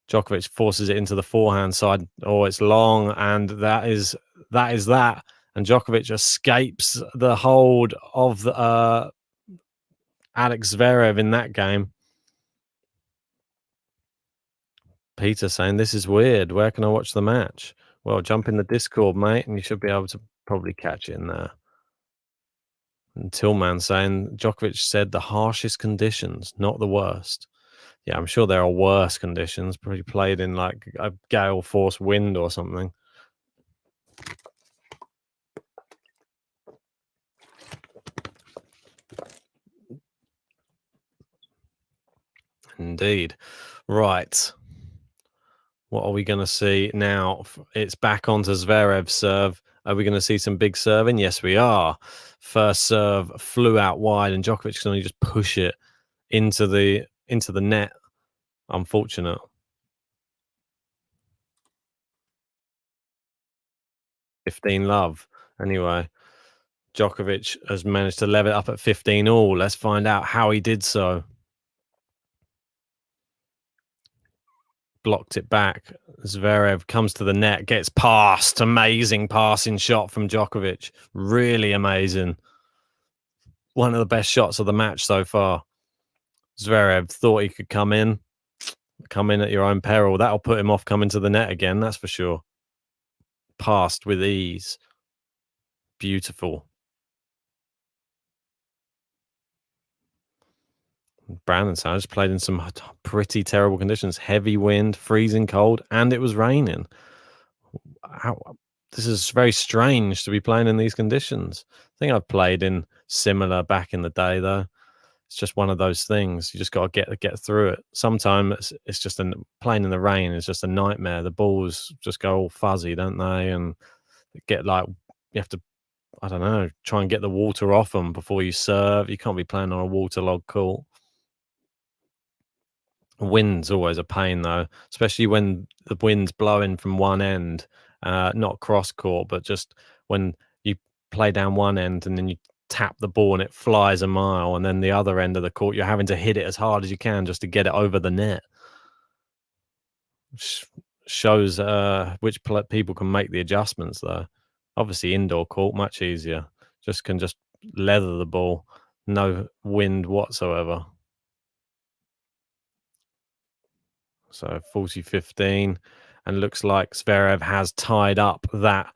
Djokovic forces it into the forehand side. Oh, it's long, and that is that. And Djokovic escapes the hold of the, Alex Zverev in that game. Peter saying, this is weird. Where can I watch the match? Well, jump in the Discord, mate, and you should be able to probably catch it in there. And Tillman saying, Djokovic said the harshest conditions, not the worst. Yeah, I'm sure there are worse conditions. Probably played in like a gale force wind or something. Indeed. Right. What are we going to see now? It's back onto Zverev's serve. Are we going to see some big serving? Yes, we are. First serve flew out wide, and Djokovic can only just push it into the net. Unfortunate. 15 love. Anyway, Djokovic has managed to level it up at 15 all. Let's find out how he did so. blocked it back. Zverev comes to the net, gets past. Amazing passing shot from Djokovic. Really amazing. One of the best shots of the match so far. Zverev thought he could come in at your own peril. That'll put him off coming to the net again, that's for sure. Passed with ease. Beautiful. Brandon Sanders played in some pretty terrible conditions. Heavy wind, freezing cold, and it was raining. This is very strange to be playing in these conditions. I think I've played in similar back in the day, though. It's just one of those things. You just got to get through it. Sometimes it's just playing in the rain is just a nightmare. The balls just go all fuzzy, don't they? And get like you have to, I don't know, try and get the water off them before you serve. You can't be playing on a waterlogged court. Wind's always a pain, though, especially when the wind's blowing from one end, not cross court, but just when you play down one end and then you tap the ball and it flies a mile, and then the other end of the court, you're having to hit it as hard as you can just to get it over the net. Shows which people can make the adjustments, though. Obviously, indoor court, much easier. Just leather the ball, no wind whatsoever. So 40-15, and looks like Zverev has tied up that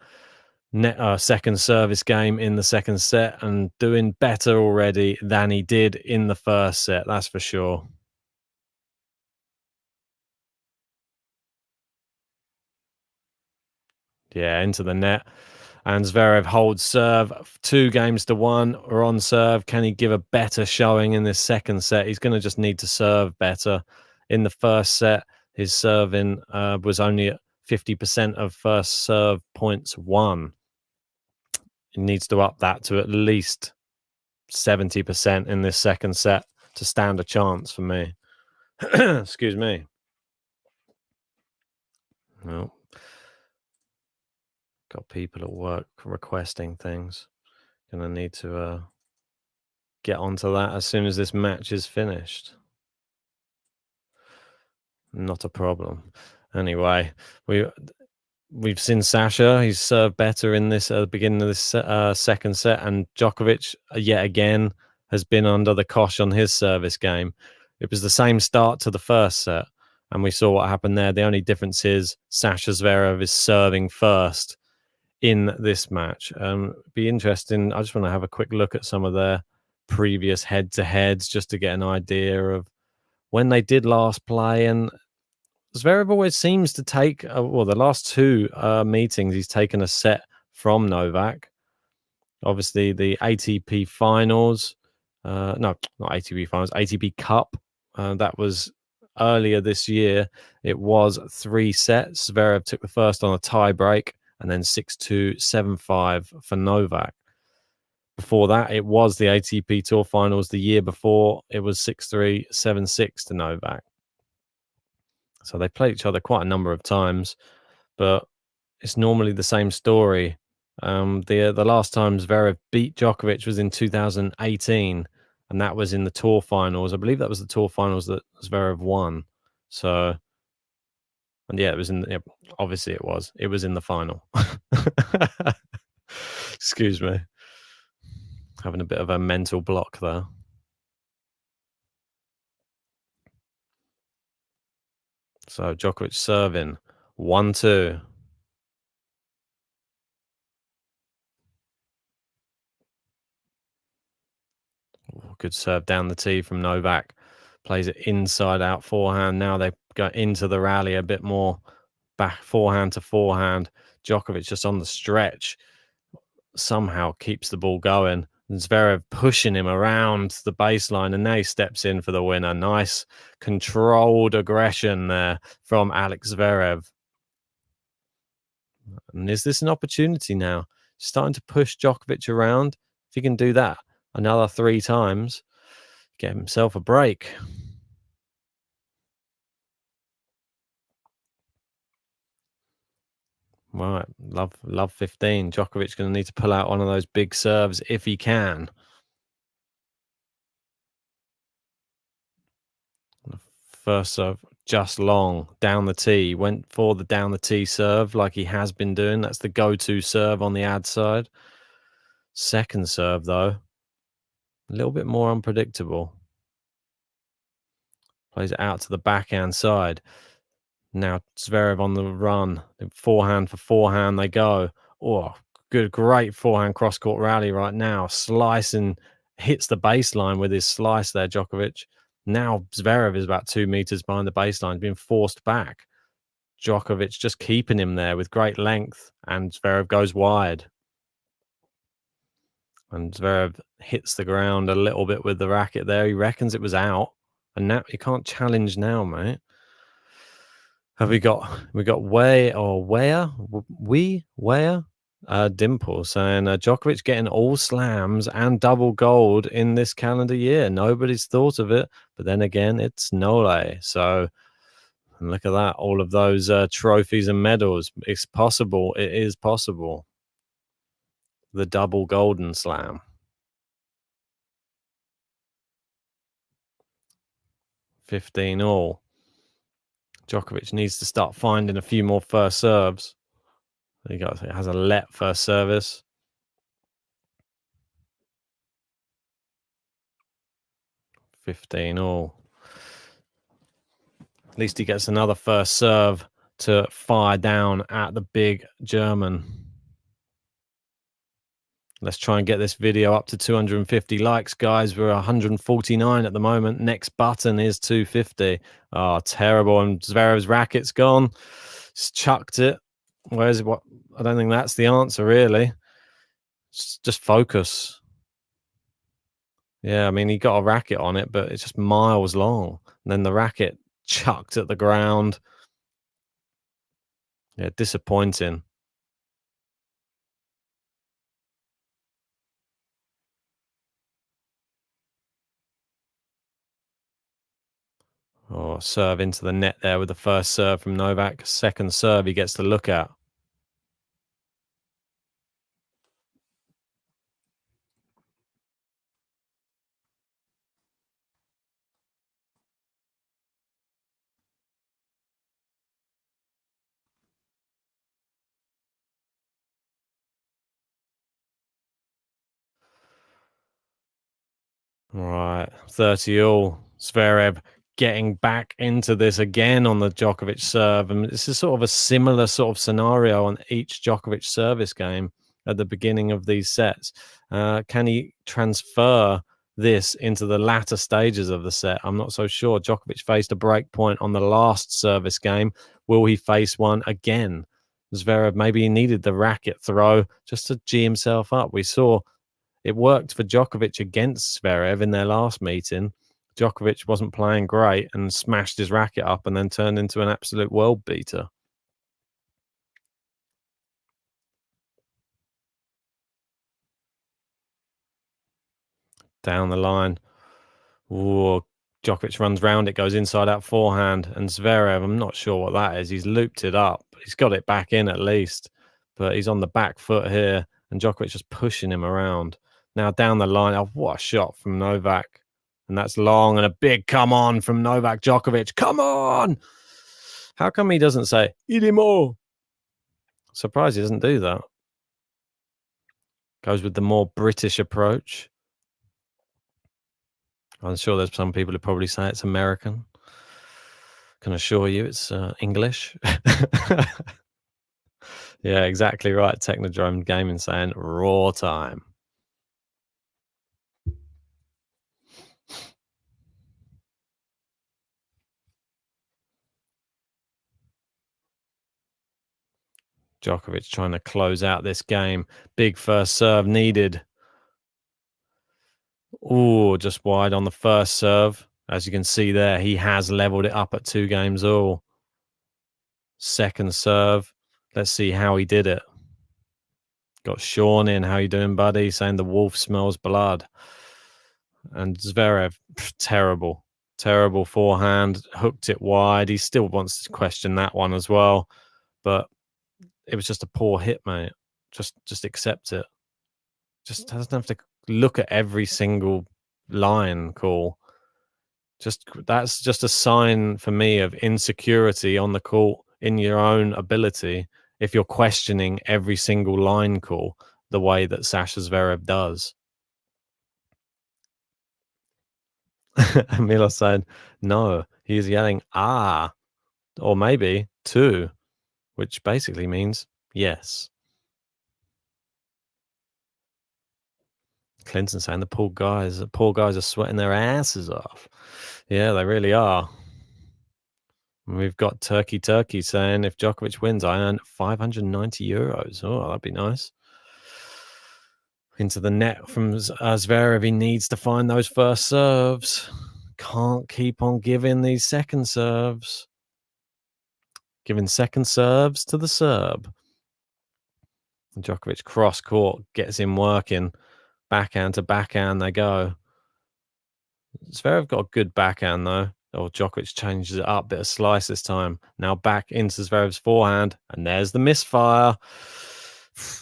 second service game in the second set and doing better already than he did in the first set, that's for sure. Yeah, into the net. And Zverev holds serve 2-1. We're on serve. Can he give a better showing in this second set? He's going to just need to serve better. In the first set, his serving was only at 50% of first serve points won. He needs to up that to at least 70% in this second set to stand a chance for me. Excuse me. Well, got people at work requesting things. Gonna need to get onto that as soon as this match is finished. Not a problem. Anyway, we've seen Sasha. He's served better in this beginning of this second set, and Djokovic yet again has been under the cosh on his service game. It was the same start to the first set, and we saw what happened there. The only difference is Sasha Zverev is serving first in this match. Be interesting. I just want to have a quick look at some of their previous head-to-heads just to get an idea of when they did last play. And Zverev always seems to take, the last two meetings, he's taken a set from Novak. Obviously, the ATP finals, no, not ATP finals, ATP Cup. That was earlier this year. It was 3 sets. Zverev took the first on a tie break, and then 6-2, 7-5 for Novak. Before that, it was the ATP Tour Finals the year before. It was 6-3, 7-6 to Novak. So they played each other quite a number of times, but it's normally the same story. The last time Zverev beat Djokovic was in 2018, and that was in the Tour Finals. I believe that was the Tour Finals that Zverev won. So, and yeah, it was obviously it was in the final. Excuse me. Having a bit of a mental block there. So Djokovic serving 1-2. Good serve down the tee from Novak. Plays it inside out forehand. Now they go into the rally a bit more. Back forehand to forehand. Djokovic just on the stretch somehow keeps the ball going. And Zverev pushing him around the baseline, and now he steps in for the winner. Nice controlled aggression there from Alex Zverev. And is this an opportunity now? Starting to push Djokovic around. If he can do that another 3 times, get himself a break. Right, love 15. Djokovic going to need to pull out one of those big serves if he can. First serve Just long down the tee. Went for the down the tee serve like he has been doing. That's the go-to serve on the ad side. Second serve, though, a little bit more unpredictable. Plays it out to the backhand side. Now Zverev on the run. Forehand for forehand they go. Oh, great forehand cross-court rally right now. Slicing, hits the baseline with his slice there, Djokovic. Now Zverev is about 2 meters behind the baseline, being forced back. Djokovic just keeping him there with great length, and Zverev goes wide. And Zverev hits the ground a little bit with the racket there. He reckons it was out, and now you can't challenge now, mate. Have we got Way or Where Dimple saying Djokovic getting all slams and double gold in this calendar year. Nobody's thought of it, but then again, it's Nole. So and look at that, all of those trophies and medals. It's possible. It is possible. The double golden slam. 15 all. Djokovic needs to start finding a few more first serves. There you go. It has a let first service. 15 all. At least he gets another first serve to fire down at the big German. Let's try and get this video up to 250 likes, guys. We're 149 at the moment. Next button is 250. Oh, terrible. And Zverev's racket's gone. Just chucked it. Where's it? What? I don't think that's the answer, really. Just focus. Yeah, I mean, he got a racket on it, but it's just miles long. And then the racket chucked at the ground. Yeah, disappointing. Oh, serve into the net there with the first serve from Novak. Second serve he gets to look at. All right, 30 all. Zverev getting back into this again on the Djokovic serve. And this is sort of a similar sort of scenario on each Djokovic service game at the beginning of these sets. Can he transfer this into the latter stages of the set? I'm not so sure. Djokovic faced a break point on the last service game. Will he face one again? Zverev, maybe he needed the racket throw just to G himself up. We saw it worked for Djokovic against Zverev in their last meeting. Djokovic wasn't playing great and smashed his racket up and then turned into an absolute world beater. Down the line. Ooh, Djokovic runs round it, goes inside out forehand. And Zverev, I'm not sure what that is. He's looped it up. He's got it back in at least. But he's on the back foot here. And Djokovic just pushing him around. Now down the line. Oh, what a shot from Novak. And that's long and a big come on from Novak Djokovic. Come on! How come he doesn't say, Idimo? Surprised he doesn't do that. Goes with the more British approach. I'm sure there's some people who probably say it's American. Can assure you it's English. Yeah, exactly right. Technodrome Gaming saying raw time. Djokovic trying to close out this game. Big first serve needed. Oh, just wide on the first serve. As you can see there, he has leveled it up at 2 games all. Second serve. Let's see how he did it. Got Sean in. How you doing, buddy? Saying the wolf smells blood. And Zverev, terrible. Terrible forehand. Hooked it wide. He still wants to question that one as well. But it was just a poor hit, mate. Just accept it. Just doesn't have to look at every single line call. That's just a sign for me of insecurity on the court in your own ability if you're questioning every single line call the way that Sasha Zverev does. Milos said, no, he's yelling, ah, or maybe two, which basically means yes. Clinton saying the poor guys are sweating their asses off. Yeah, they really are. And we've got Turkey saying if Djokovic wins, I earn 590 euros. Oh, that'd be nice. Into the net from Zverev. He needs to find those first serves. Can't keep on giving these second serves. Giving second serves to the Serb. Djokovic cross court gets him working. Backhand to backhand they go. Zverev got a good backhand though. Oh, Djokovic changes it up. Bit of slice this time. Now back into Zverev's forehand. And there's the misfire.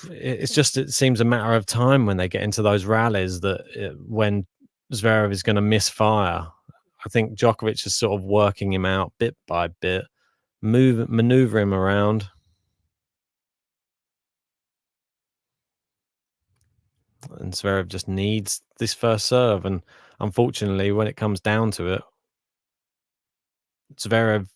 It seems a matter of time when they get into those rallies that when Zverev is going to misfire. I think Djokovic is sort of working him out bit by bit. Maneuver him around. And Zverev just needs this first serve. And unfortunately, when it comes down to it, Zverev,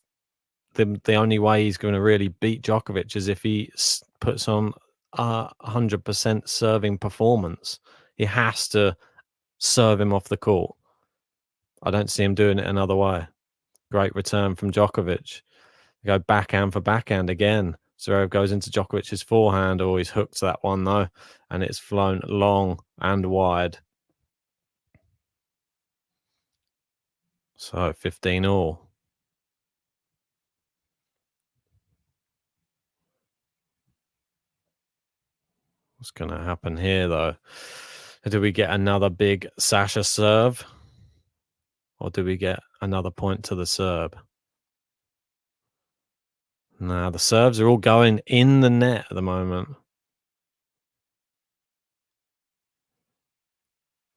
the only way he's going to really beat Djokovic is if he puts on 100% serving performance. He has to serve him off the court. I don't see him doing it another way. Great return from Djokovic. They go backhand for backhand again. Zverev goes into Djokovic's forehand. Oh, he's hooked that one though, and it's flown long and wide. So 15 all. What's going to happen here though? Do we get another big Sasha serve? Or do we get another point to the Serb? Now, the serves are all going in the net at the moment.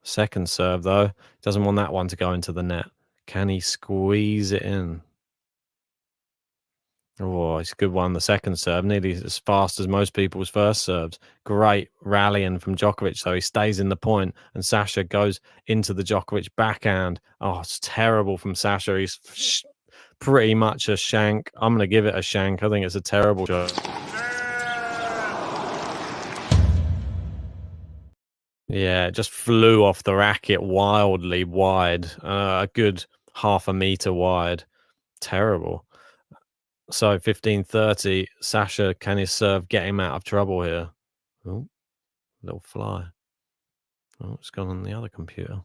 Second serve, though. Doesn't want that one to go into the net. Can he squeeze it in? Oh, it's a good one. The second serve, nearly as fast as most people's first serves. Great rallying from Djokovic, though. He stays in the point, and Sasha goes into the Djokovic backhand. Oh, it's terrible from Sasha. He's pretty much a shank. I'm going to give it a shank. I think it's a terrible shot. Yeah, it just flew off the racket wildly wide. A good half a meter wide. Terrible. So 15-30, Sasha, can his serve get him out of trouble here? Oh, little fly. Oh, it's gone on the other computer.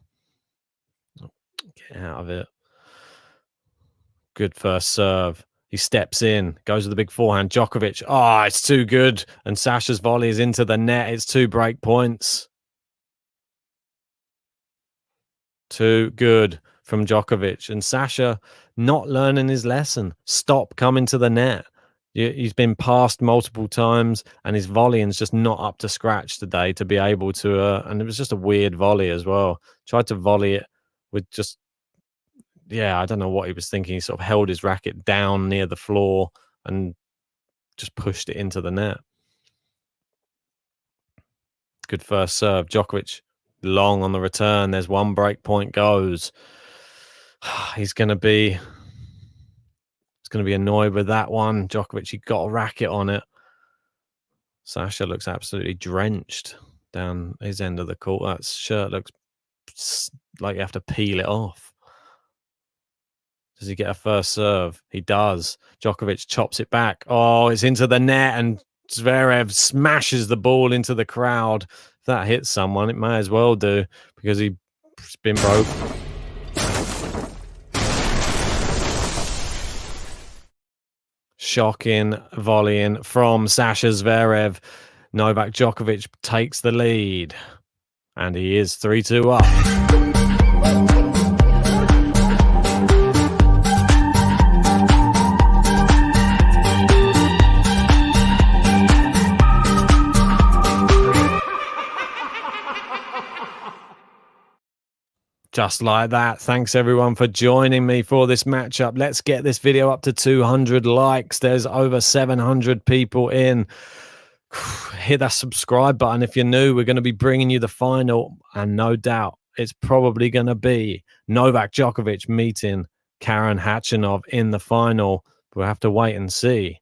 Oh, get out of it. Good first serve. He steps in, goes with the big forehand. Djokovic, oh, it's too good. And Sasha's volley is into the net. It's 2 break points. Too good from Djokovic. And Sasha not learning his lesson. Stop coming to the net. He's been passed multiple times and his volleying's just not up to scratch today to be able to, and it was just a weird volley as well. Tried to volley it with just, yeah, I don't know what he was thinking. He sort of held his racket down near the floor and just pushed it into the net. Good first serve. Djokovic long on the return. There's 1 break point goes. He's going to be annoyed with that one. Djokovic, he got a racket on it. Sasha looks absolutely drenched down his end of the court. That shirt looks like you have to peel it off. Does he get a first serve? He does. Djokovic chops it back. Oh, it's into the net and Zverev smashes the ball into the crowd. If that hits someone, it may as well do because he's been broke. Shocking volleying from Sasha Zverev. Novak Djokovic takes the lead. And he is 3-2 up. Just like that. Thanks everyone for joining me for this matchup. Let's get this video up to 200 likes. There's over 700 people in. Hit that subscribe button if you're new. We're going to be bringing you the final, and no doubt it's probably going to be Novak Djokovic meeting Karen Khachanov in the final. We'll have to wait and see.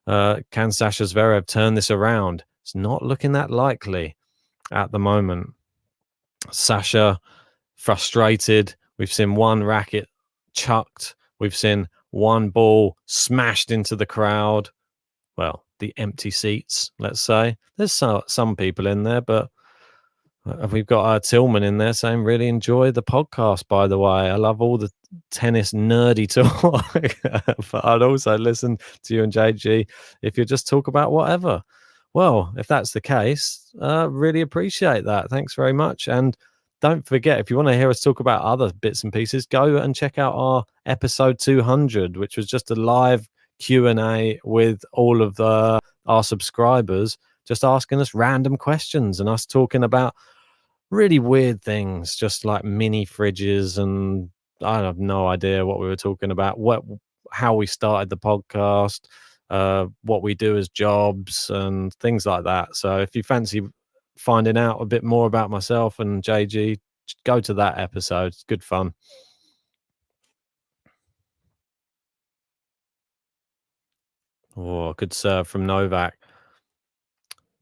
Can Sasha Zverev turn this around? It's not looking that likely at the moment. Sasha frustrated. We've seen one racket chucked. We've seen one ball smashed into the crowd. Well, the empty seats, let's say. There's some people in there, but we've got Tillman in there saying, really enjoy the podcast, by the way. I love all the tennis nerdy talk. But I'd also listen to you and JG if you just talk about whatever. Well, if that's the case, really appreciate that. Thanks very much. And don't forget, if you want to hear us talk about other bits and pieces, go and check out our episode 200, which was just a live Q&A with all of our subscribers, just asking us random questions and us talking about really weird things, just like mini fridges, and I have no idea what we were talking about, how we started the podcast, what we do as jobs and things like that. So if you fancy finding out a bit more about myself and JG, go to that episode. It's good fun. Oh, good serve from Novak.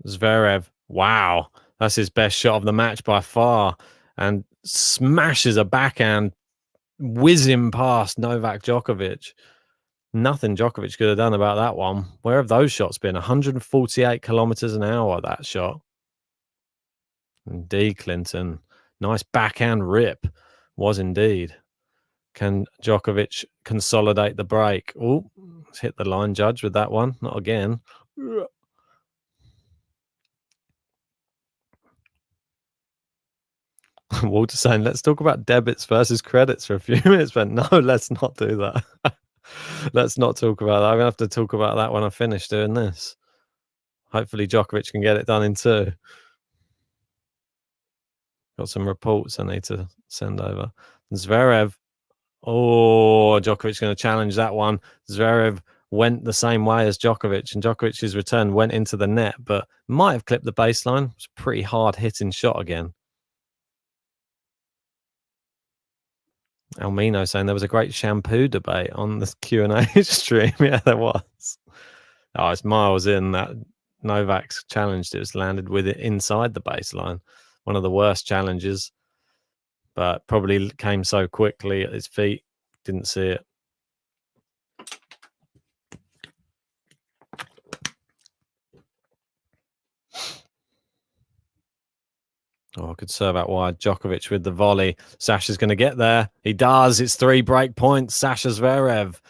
Zverev, wow, that's his best shot of the match by far, and smashes a backhand whizzing past Novak Djokovic. Nothing Djokovic could have done about that one. Where have those shots been? 148 kilometers an hour, that shot. Indeed, Clinton. Nice backhand rip. Was indeed. Can Djokovic consolidate the break? Oh, hit the line judge with that one. Not again. Walter saying, let's talk about debits versus credits for a few minutes, but no, let's not do that. Let's not talk about that. I'm going to have to talk about that when I finish doing this. Hopefully Djokovic can get it done in 2. Got some reports I need to send over. Zverev. Oh, Djokovic going to challenge that one. Zverev went the same way as Djokovic, and Djokovic's return went into the net, but might have clipped the baseline. It's a pretty hard hitting shot again. Almino saying there was a great shampoo debate on the Q&A stream. Yeah, there was. Oh, it's miles in. That Novak's challenged it was landed with it inside the baseline. One of the worst challenges, but probably came so quickly at his feet, didn't see it. Oh, good serve out wide. Djokovic with the volley. Sasha's going to get there. He does. It's 3 break points. Sasha Zverev.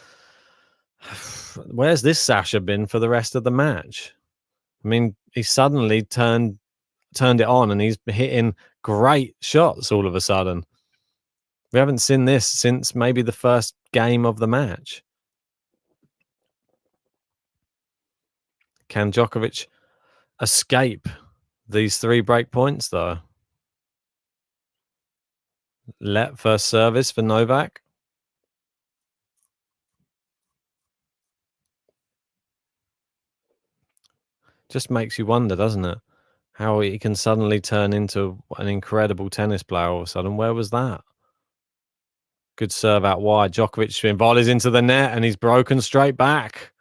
Where's this Sasha been for the rest of the match? I mean, he suddenly turned it on and he's hitting great shots all of a sudden. We haven't seen this since maybe the first game of the match. Can Djokovic escape these 3 break points, though? Let first service for Novak. Just makes you wonder, doesn't it? How he can suddenly turn into an incredible tennis player all of a sudden. Where was that? Good serve out wide. Djokovic volleys into the net and he's broken straight back.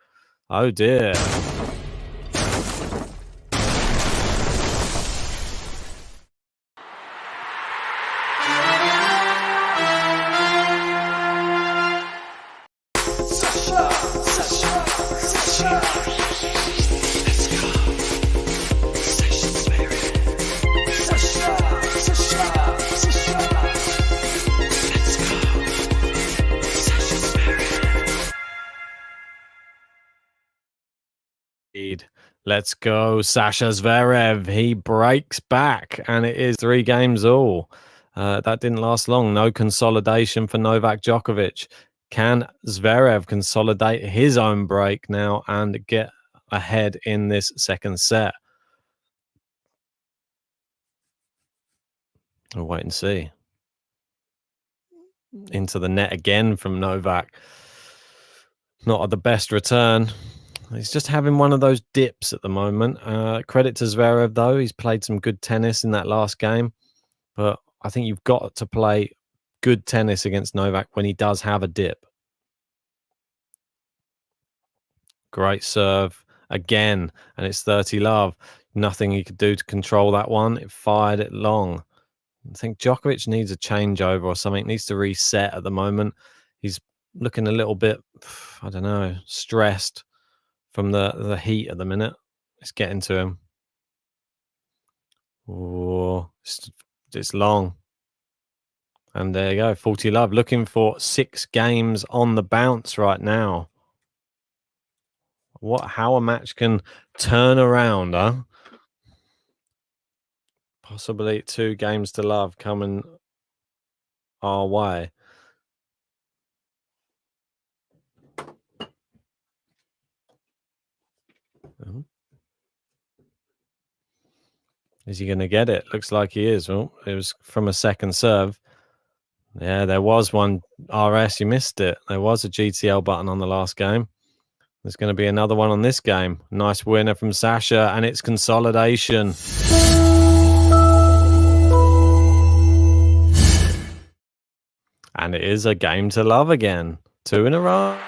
Oh dear. Let's go, Sasha Zverev. He breaks back, and it is 3 games all. That didn't last long. No consolidation for Novak Djokovic. Can Zverev consolidate his own break now and get ahead in this second set? We'll wait and see. into the net again from Novak. Not the best return. He's just having one of those dips at the moment. Credit to Zverev, though. He's played some good tennis in that last game. But I think you've got to play good tennis against Novak when he does have a dip. Great serve again. And it's 30 love. Nothing he could do to control that one. It fired it long. I think Djokovic needs a changeover or something. Needs to reset at the moment. He's looking a little bit, I don't know, stressed from the heat at the minute. It's getting to him. Oh, it's long. And there you go, 40 love. Looking for 6 games on the bounce right now. How a match can turn around, huh? Possibly 2 games to love coming our way. Is he going to get it? Looks like he is. Well, it was from a second serve. Yeah, there was one RS. You missed it. There was a GTL button on the last game. There's going to be another one on this game. Nice winner from Sasha, and it's consolidation. And it is a game to love again. 2 in a row.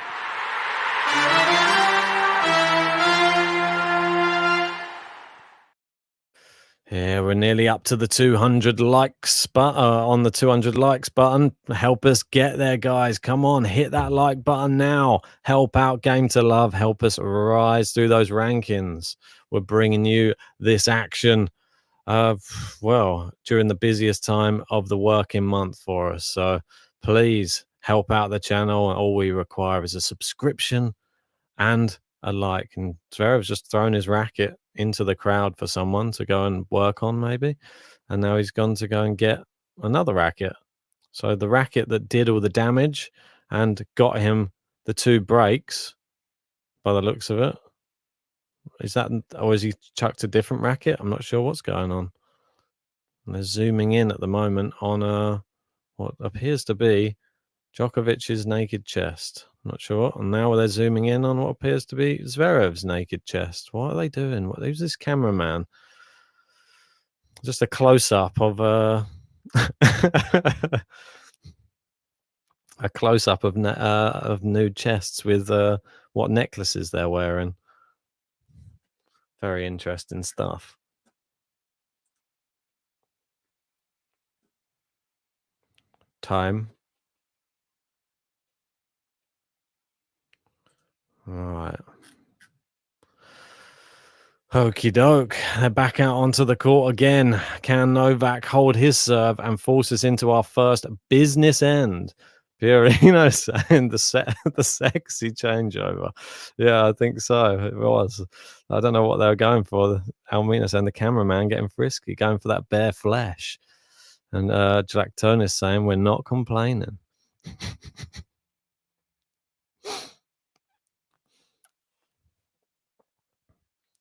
Yeah, we're nearly up to the 200 likes on the 200 likes button. Help us get there, guys. Come on, hit that like button now. Help out Game to Love. Help us rise through those rankings. We're bringing you this action, well, during the busiest time of the working month for us. So please help out the channel. All we require is a subscription and a like. And Zverev's just thrown his racket into the crowd for someone to go and work on, maybe. And now he's gone to go and get another racket. So the racket that did all the damage and got him the 2 breaks, by the looks of it. Is that, or has he chucked a different racket? I'm not sure what's going on. And they're zooming in at the moment on what appears to be Djokovic's naked chest. I'm not sure. And now they're zooming in on what appears to be Zverev's naked chest. What are they doing? Who's this cameraman? Just a close-up of a close-up of nude chests with what necklaces they're wearing. Very interesting stuff. Time. All right. Okie doke. They're back out onto the court again. Can Novak hold his serve and force us into our first business end? Fiorino saying the sexy changeover. Yeah, I think so. It was. I don't know what they were going for. Almina saying the cameraman getting frisky, going for that bare flesh. And Jack Tonis saying we're not complaining.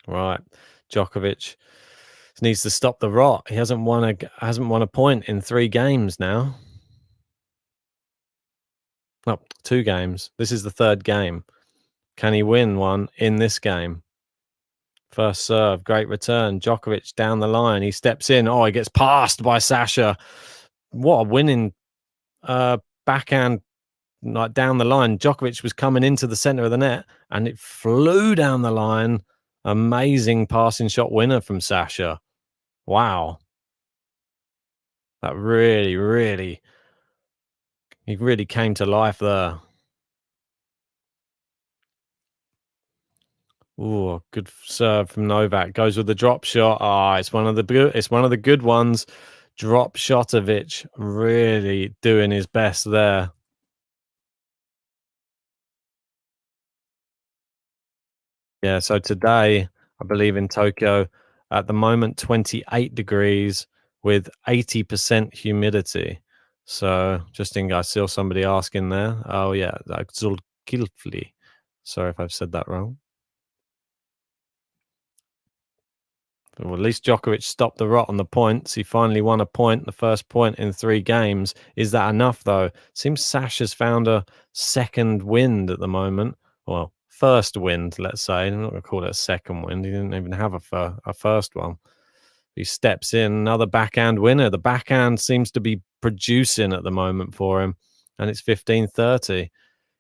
Right, Djokovic needs to stop the rot. He hasn't won a point in 3 games now. No, 2 games. This is the 3rd game. Can he win one in this game? First serve, great return. Djokovic down the line. He steps in. Oh, he gets passed by Sasha. What a winning backhand, like down the line. Djokovic was coming into the center of the net and it flew down the line. Amazing passing shot winner from Sasha. Wow. That really, he really came to life there. Ooh, good serve from Novak. Goes with the drop shot. Ah, it's one of the good ones. Drop Shotovic really doing his best there. Yeah, so today, I believe in Tokyo, at the moment, 28 degrees with 80% humidity. So, just think, I saw somebody asking there. Oh, yeah, Zulkifli. Sorry if I've said that wrong. Well, at least Djokovic stopped the rot on the points. He finally won a point, the first point in 3 games. Is that enough, though? Seems Sasha's found a second wind at the moment. Well, first wind, let's say. I'm not going to call it a second wind. He didn't even have a first one. He steps in, another backhand winner. The backhand seems to be producing at the moment for him, and it's 15-30.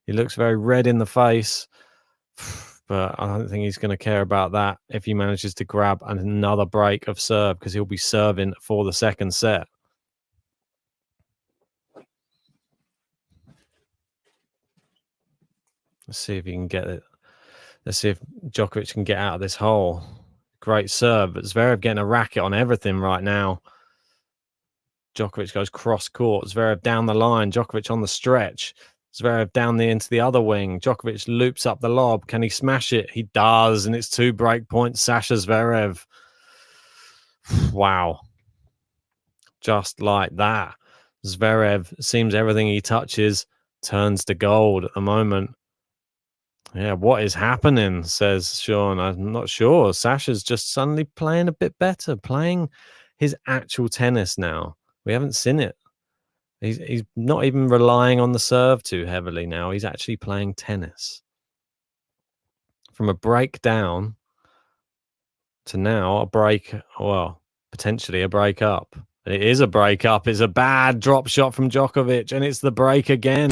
He looks very red in the face, but I don't think he's going to care about that if he manages to grab another break of serve, because he'll be serving for the second set. Let's see if he can get it. Let's see if Djokovic can get out of this hole. Great serve, but Zverev getting a racket on everything right now. Djokovic goes cross court. Zverev down the line. Djokovic on the stretch. Zverev down into the other wing. Djokovic loops up the lob. Can he smash it? He does, and it's 2 break points. Sasha Zverev. Wow. Just like that. Zverev seems everything he touches turns to gold at the moment. Yeah, what is happening, says Sean. I'm not sure. Sasha's just suddenly playing a bit better, playing his actual tennis now. We haven't seen it. He's not even relying on the serve too heavily now. He's actually playing tennis. From a breakdown to now a break, well, potentially a break up. It is a break up. It's a bad drop shot from Djokovic, and it's the break again.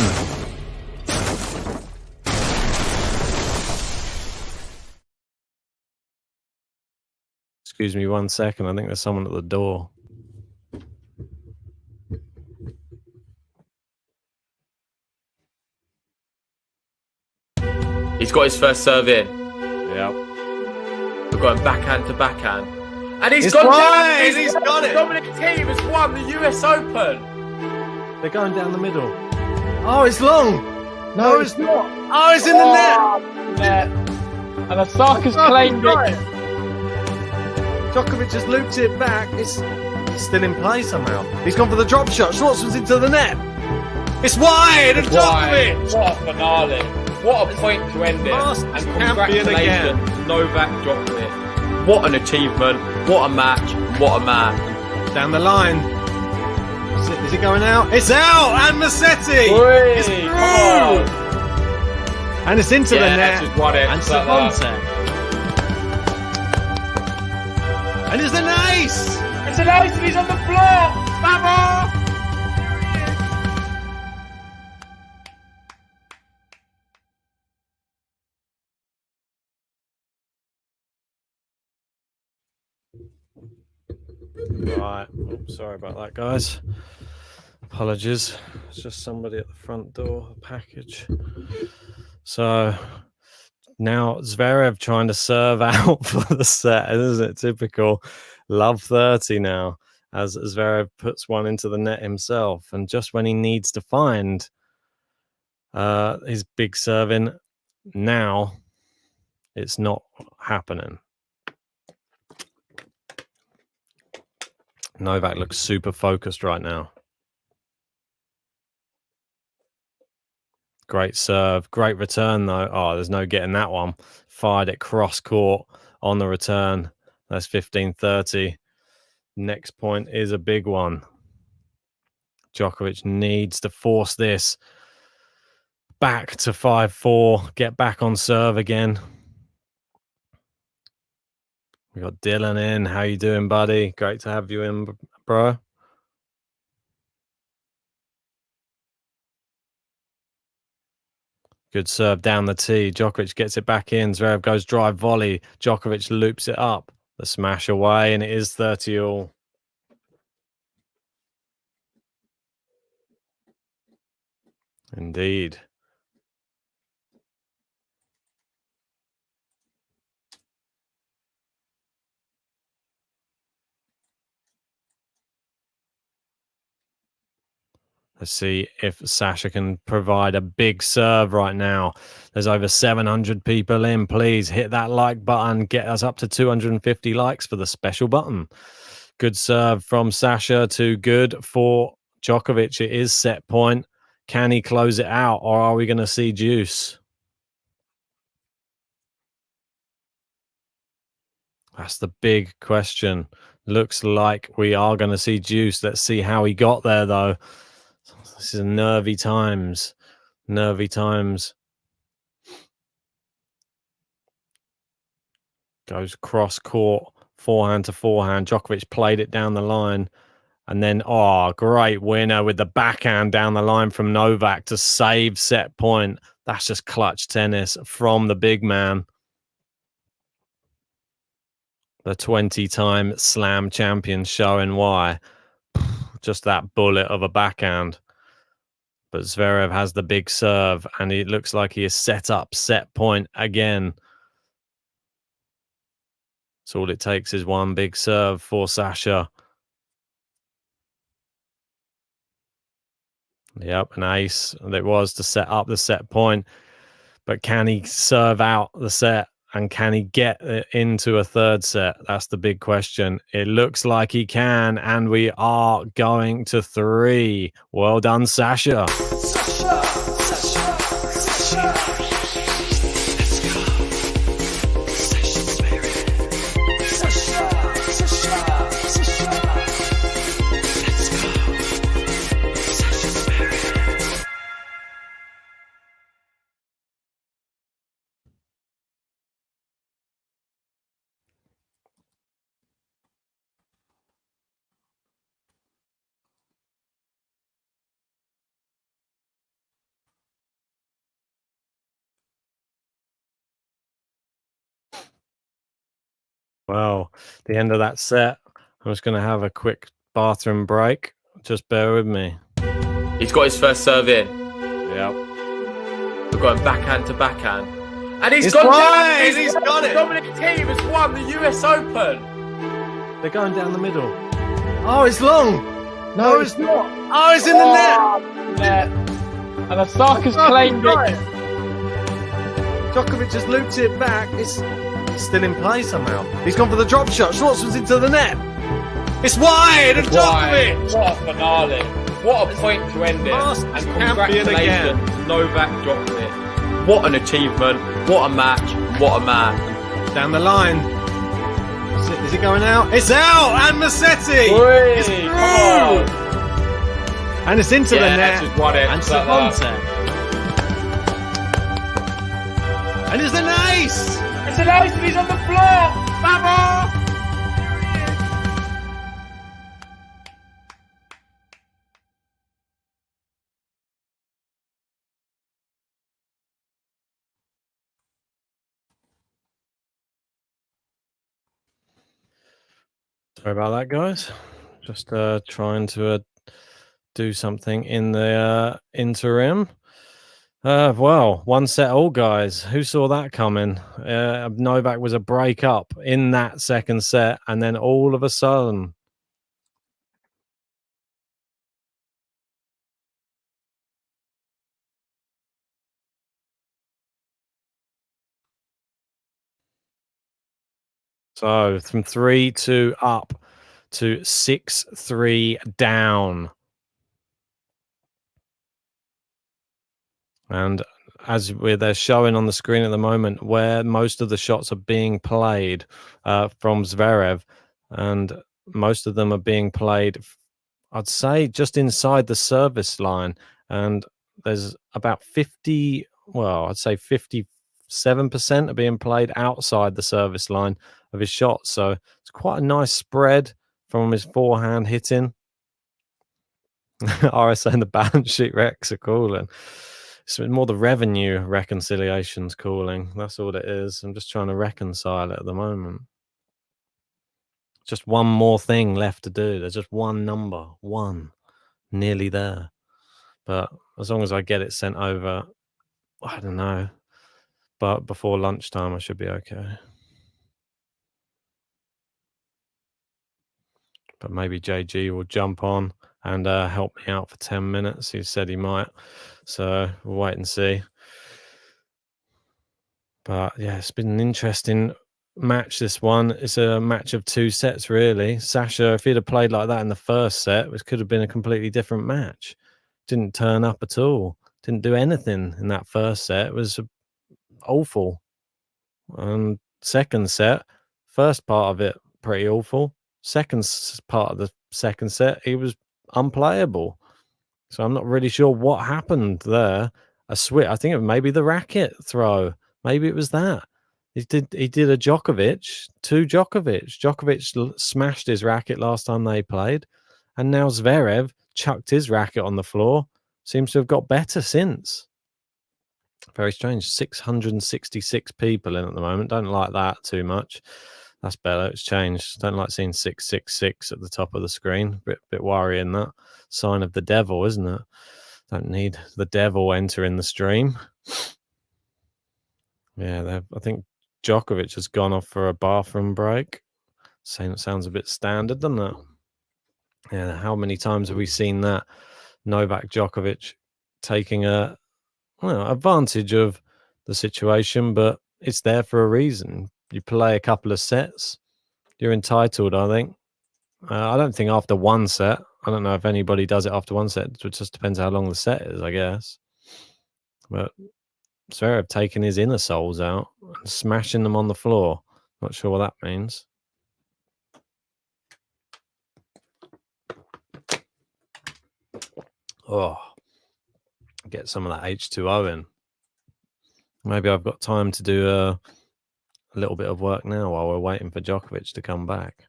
Excuse me 1 second. I think there's someone at the door. He's got his first serve in. Yeah. We're going backhand to backhand. And he's got down. it! He's got it! The Dominic team has won the US Open. They're going down the middle. Oh, it's long. No, it's not. Oh, it's in the net. And Osaka's claimed it. Djokovic just looped it back. It's still in play somehow. He's gone for the drop shot. Schwartzman's into the net. It's wide, and Djokovic. What a finale. What a point to end it. And congratulations, Novak Djokovic. What an achievement. What a match. What a man. Down the line. Is it going out? It's out! And Massetti! It's through! And it's into the net. And Savante. And it's an ace! It's an ace and he's on the floor! Bravo! Right. Oops, sorry about that, guys. Apologies. It's just somebody at the front door, a package. So now Zverev trying to serve out for the set, isn't it? Typical. Love 30 now, as Zverev puts one into the net himself. And just when he needs to find his big serving, now it's not happening. Novak looks super focused right now. Great serve. Great return, though. Oh, there's no getting that one. Fired it cross court on the return. That's 15-30. Next point is a big one. Djokovic needs to force this back to 5-4. Get back on serve again. We got Dylan in. How you doing, buddy? Great to have you in, bro. Good serve down the tee. Djokovic gets it back in. Zverev goes drive volley. Djokovic loops it up. The smash away, and it is 30-all. Indeed. Let's see if Sasha can provide a big serve right now. There's over 700 people in. Please hit that like button. Get us up to 250 likes for the special button. Good serve from Sasha to good for Djokovic. It is set point. Can he close it out, or are we going to see juice? That's the big question. Looks like we are going to see juice. Let's see how he got there, though. This is nervy times. Nervy times. Goes cross court, forehand to forehand. Djokovic played it down the line. And then, oh, great winner with the backhand down the line from Novak to save set point. That's just clutch tennis from the big man. The 20-time slam champion showing why. Just that bullet of a backhand. But Zverev has the big serve, and it looks like he is set up set point again. So all it takes is one big serve for Sasha. Yep, an ace. It was to set up the set point. But can he serve out the set? And can he get it into a third set? That's the big question. It looks like he can. And we are going to 3. Well done, Sasha. Well, the end of that set. I'm just going to have a quick bathroom break. Just bear with me. He's got his first serve in. Yep. We're going backhand to backhand. And he's got down. He's got it. The Dominic team has won the US Open. They're going down the middle. Oh, it's long. No, it's not. Oh, it's in the net. And Osaka's claimed it. Djokovic just looped it back. It's still in play somehow. He's gone for the drop shot. Schwartzman's into the net. It's wide, and Djokovic. What a finale. What a point to end it. And congratulations, Novak Djokovic. What an achievement. What a match. What a man. Down the line. Is it going out? It's out! And Massetti! It's through! And it's into the net. And Savante. And it's an ace! It's an ace and he's on the floor! Baba! Sorry about that, guys. Just trying to do something in the interim. Well, 1 set all, guys. Who saw that coming? Novak was a break up in that second set, and then all of a sudden. So from 3-2 up to 6-3 down. And as they're showing on the screen at the moment, where most of the shots are being played from Zverev, and most of them are being played, I'd say, just inside the service line. And there's about 50, well, I'd say 57% are being played outside the service line of his shots. So it's quite a nice spread from his forehand hitting. RSA and the balance sheet recs are calling. It's more the revenue reconciliations calling. That's all it is. I'm just trying to reconcile it at the moment. Just one more thing left to do. There's just one number, one, nearly there. But as long as I get it sent over, I don't know. But before lunchtime, I should be okay. But maybe JG will jump on and help me out for 10 minutes. He said he might. So we'll wait and see. But yeah, it's been an interesting match, this one. It's a match of 2 sets, really. Sasha, if he'd have played like that in the first set, it could have been a completely different match. Didn't turn up at all. Didn't do anything in that first set. It was awful. And second set, First part of it, pretty awful. Part of the second set, he was unplayable. So I'm not really sure what happened there. A switch. I think it may be the racket throw. Maybe it was that. He did a Djokovic to Djokovic. Djokovic smashed his racket last time they played, and now Zverev chucked his racket on the floor. Seems to have got better since. Very strange. 666 people in at the moment. Don't like that too much. That's better. It's changed. Don't like seeing 666 at the top of the screen. Bit worrying, that. Sign of the devil, isn't it? Don't need the devil entering the stream. Yeah, I think Djokovic has gone off for a bathroom break. Sounds a bit standard, doesn't it? Yeah, how many times have we seen that? Novak Djokovic taking advantage of the situation, but it's there for a reason. You play a couple of sets, you're entitled, I think. I don't think after one set. I don't know if anybody does it after one set. It just depends how long the set is, I guess. But Zverev taking his inner souls out and smashing them on the floor. Not sure what that means. Oh, get some of that H2O in. Maybe I've got time to do a little bit of work now while we're waiting for Djokovic to come back.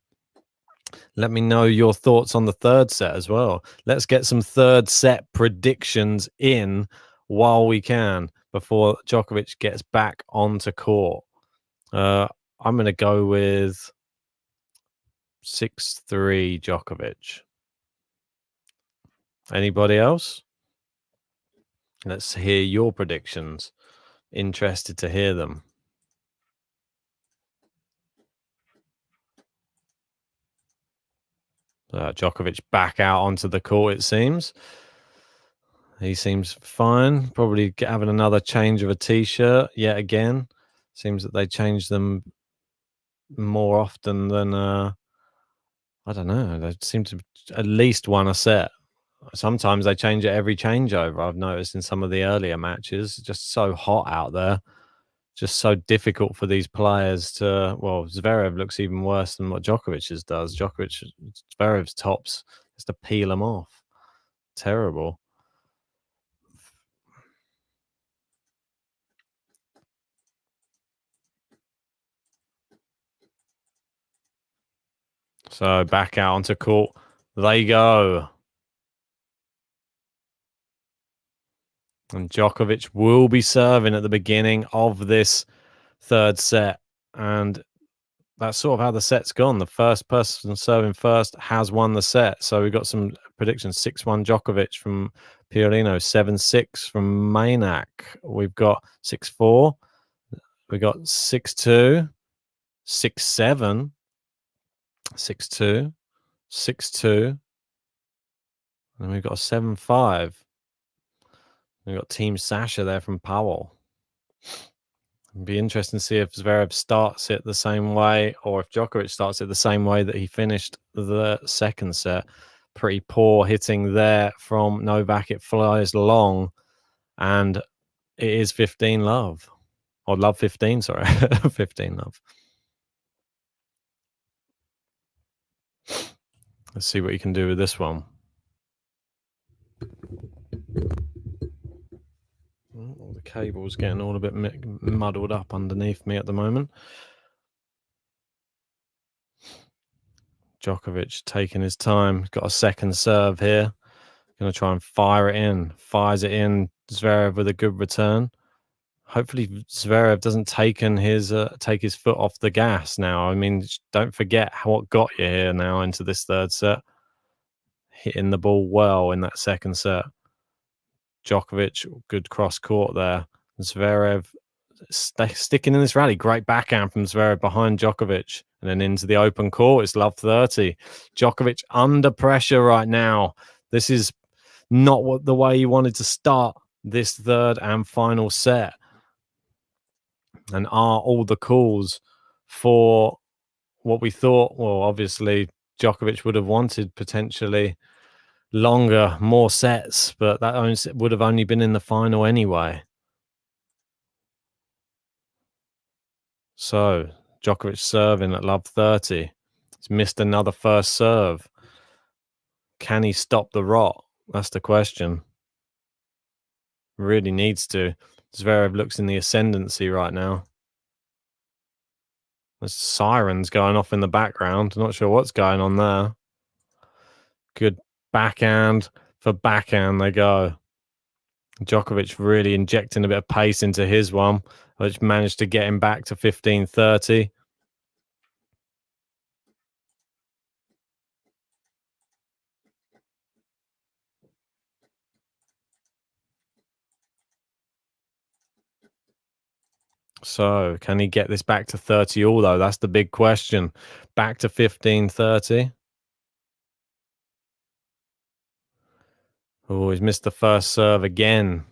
Let me know your thoughts on the third set as well. Let's get some third set predictions in while we can before Djokovic gets back onto court. I'm going to go with 6-3 Djokovic. Anybody else? Let's hear your predictions. Interested to hear them. Djokovic back out onto the court, it seems. He seems fine. Probably having another change of a t-shirt yet again. Seems that they change them more often than, I don't know. They seem to at least won a set. Sometimes they change it every changeover. I've noticed in some of the earlier matches. Just so hot out there. Just so difficult for these players to... Well, Zverev looks even worse than what Djokovic's does. Zverev's tops has to peel them off. Terrible. So back out onto court they go. And Djokovic will be serving at the beginning of this third set. And that's sort of how the set's gone. The first person serving first has won the set. So we've got some predictions. 6-1 Djokovic from Piorino. 7-6 from Manak. We've got 6-4. We've got 6-2. 6-7. 6-2. 6-2. And we've got a 7-5. We've got Team Sasha there from Powell. It'd be interesting to see if Zverev starts it the same way or if Djokovic starts it the same way that he finished the second set. Pretty poor hitting there from Novak. It flies long and it is 15 love. Or love 15, sorry. 15 love. Let's see what you can do with this one. Oh, the cable's getting all a bit muddled up underneath me at the moment. Djokovic taking his time. Got a second serve here. Going to try and fire it in. Fires it in. Zverev with a good return. Hopefully Zverev doesn't take his foot off the gas now. I mean, don't forget what got you here now into this third set. Hitting the ball well in that second set. Djokovic, good cross court there. Zverev sticking in this rally. Great backhand from Zverev behind Djokovic. And then into the open court. It's love 30. Djokovic under pressure right now. This is not the way he wanted to start this third and final set. And are all the calls for what we thought? Well, obviously, Djokovic would have wanted potentially longer, more sets, but that would have only been in the final anyway. So Djokovic serving at love 30. He's missed another first serve. Can he stop the rot? That's the question. Really needs to. Zverev looks in the ascendancy right now. There's sirens going off in the background. Not sure what's going on there. Good backhand for backhand they go. Djokovic really injecting a bit of pace into his one, which managed to get him back to 15-30. So can he get this back to 30 all, though? That's the big question. Back to 15-30. Oh, he's missed the first serve again.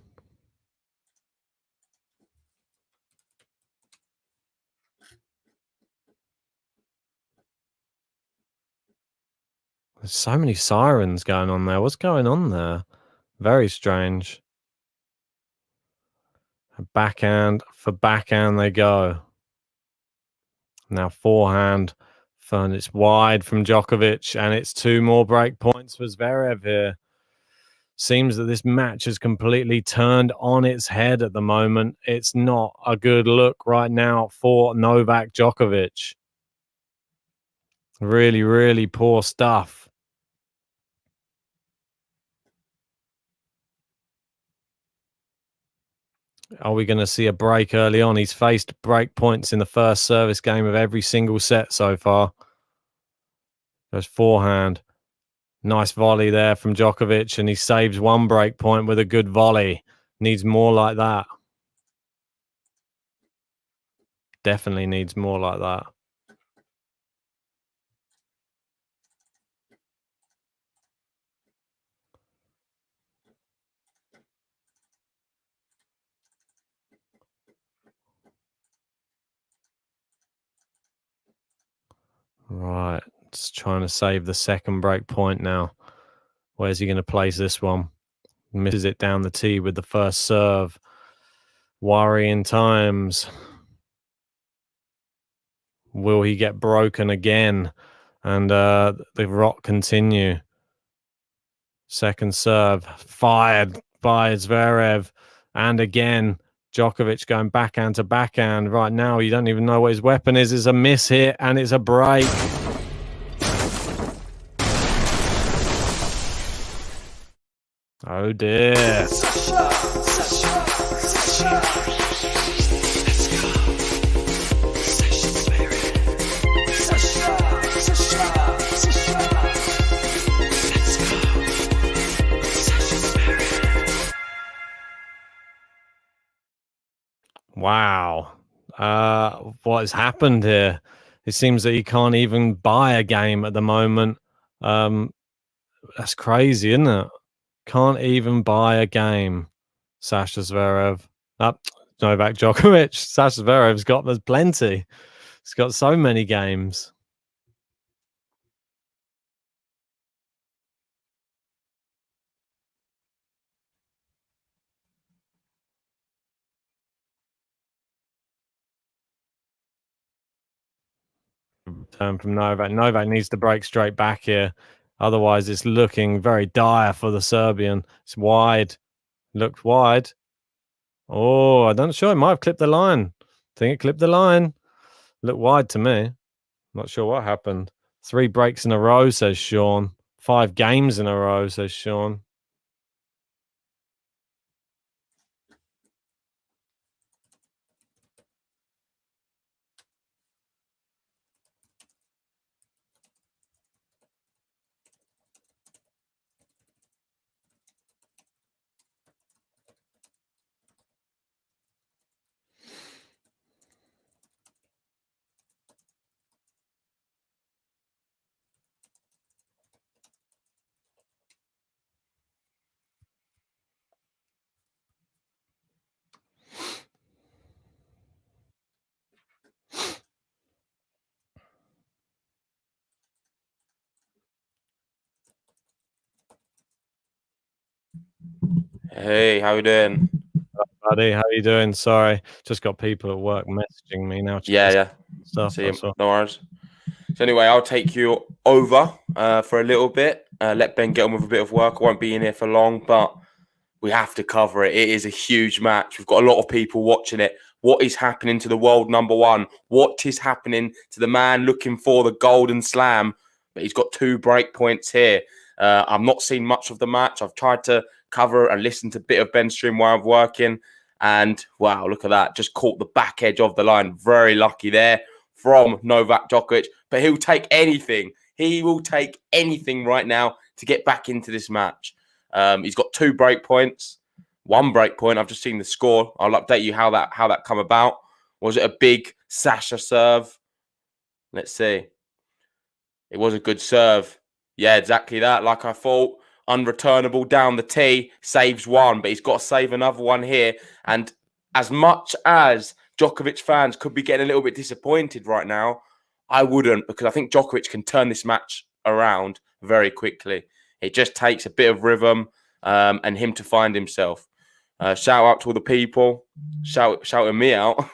There's so many sirens going on there. What's going on there? Very strange. Backhand for backhand they go. Now forehand, and it's wide from Djokovic, and it's 2 more break points for Zverev here. Seems that this match has completely turned on its head at the moment. It's not a good look right now for Novak Djokovic. Really, really poor stuff. Are we going to see a break early on? He's faced break points in the first service game of every single set so far. There's forehand. Nice volley there from Djokovic, and he saves 1 break point with a good volley. Needs more like that. Definitely needs more like that. Right. Just trying to save the second break point now. Where's he going to place this one? Misses it down the tee with the first serve. Worrying times. Will he get broken again? And the rot continue. Second serve. Fired by Zverev. And again, Djokovic going backhand to backhand. Right now, you don't even know what his weapon is. It's a miss hit and it's a break. Oh dear. Wow. What has happened here? It seems that he can't even buy a game at the moment. That's crazy, isn't it? Can't even buy a game. Sasha Zverev. Novak Djokovic. Sasha Zverev's got there's plenty. He's got so many games. Turn from Novak. Novak needs to break straight back here. Otherwise, it's looking very dire for the Serbian. It's wide. Looked wide. Oh, I'm not sure. It might have clipped the line. I think it clipped the line. Looked wide to me. Not sure what happened. 3 breaks in a row, says Sean. 5 games in a row, says Sean. Hey, how you doing? Buddy, how you doing? Sorry, just got people at work messaging me now. Yeah. stuff. See you. That's all. No worries. So anyway, I'll take you over for a little bit. Let Ben get on with a bit of work. I won't be in here for long, but we have to cover it. It is a huge match. We've got a lot of people watching it. What is happening to the world number one? What is happening to the man looking for the golden slam? But he's got 2 break points here. I've not seen much of the match. I've tried to cover and listen to a bit of Ben's stream while I'm working. And wow, look at that. Just caught the back edge of the line. Very lucky there from Novak Djokovic. But he'll take anything. He will take anything right now to get back into this match. He's got 2 break points. 1 break point. I've just seen the score. I'll update you how that come about. Was it a big Sasha serve? Let's see. It was a good serve. Yeah, exactly that. Like I thought. Unreturnable down the tee. Saves 1, but he's got to save another one here. And as much as Djokovic fans could be getting a little bit disappointed right now, I wouldn't, because I think Djokovic can turn this match around very quickly. It just takes a bit of rhythm and him to find himself. Shout out to all the people. Shouting me out.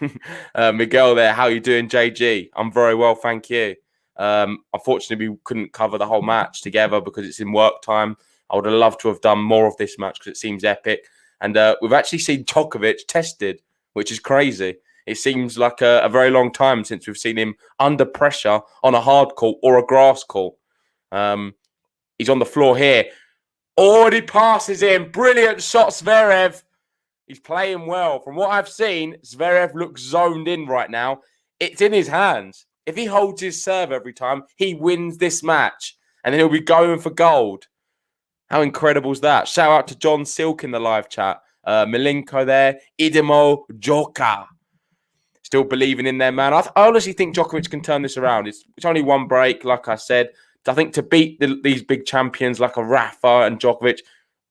Miguel there, how you doing, JG? I'm very well, thank you. Unfortunately, we couldn't cover the whole match together because it's in work time. I would have loved to have done more of this match because it seems epic. And we've actually seen Djokovic tested, which is crazy. It seems like a very long time since we've seen him under pressure on a hard court or a grass court. He's on the floor here. Already passes in. Brilliant shot, Zverev. He's playing well. From what I've seen, Zverev looks zoned in right now. It's in his hands. If he holds his serve every time, he wins this match. And then he'll be going for gold. How incredible is that? Shout out to John Silk in the live chat. Milenko there. Idemo Joka. Still believing in their man. I honestly think Djokovic can turn this around. It's only 1 break, like I said. I think to beat these big champions like a Rafa and Djokovic,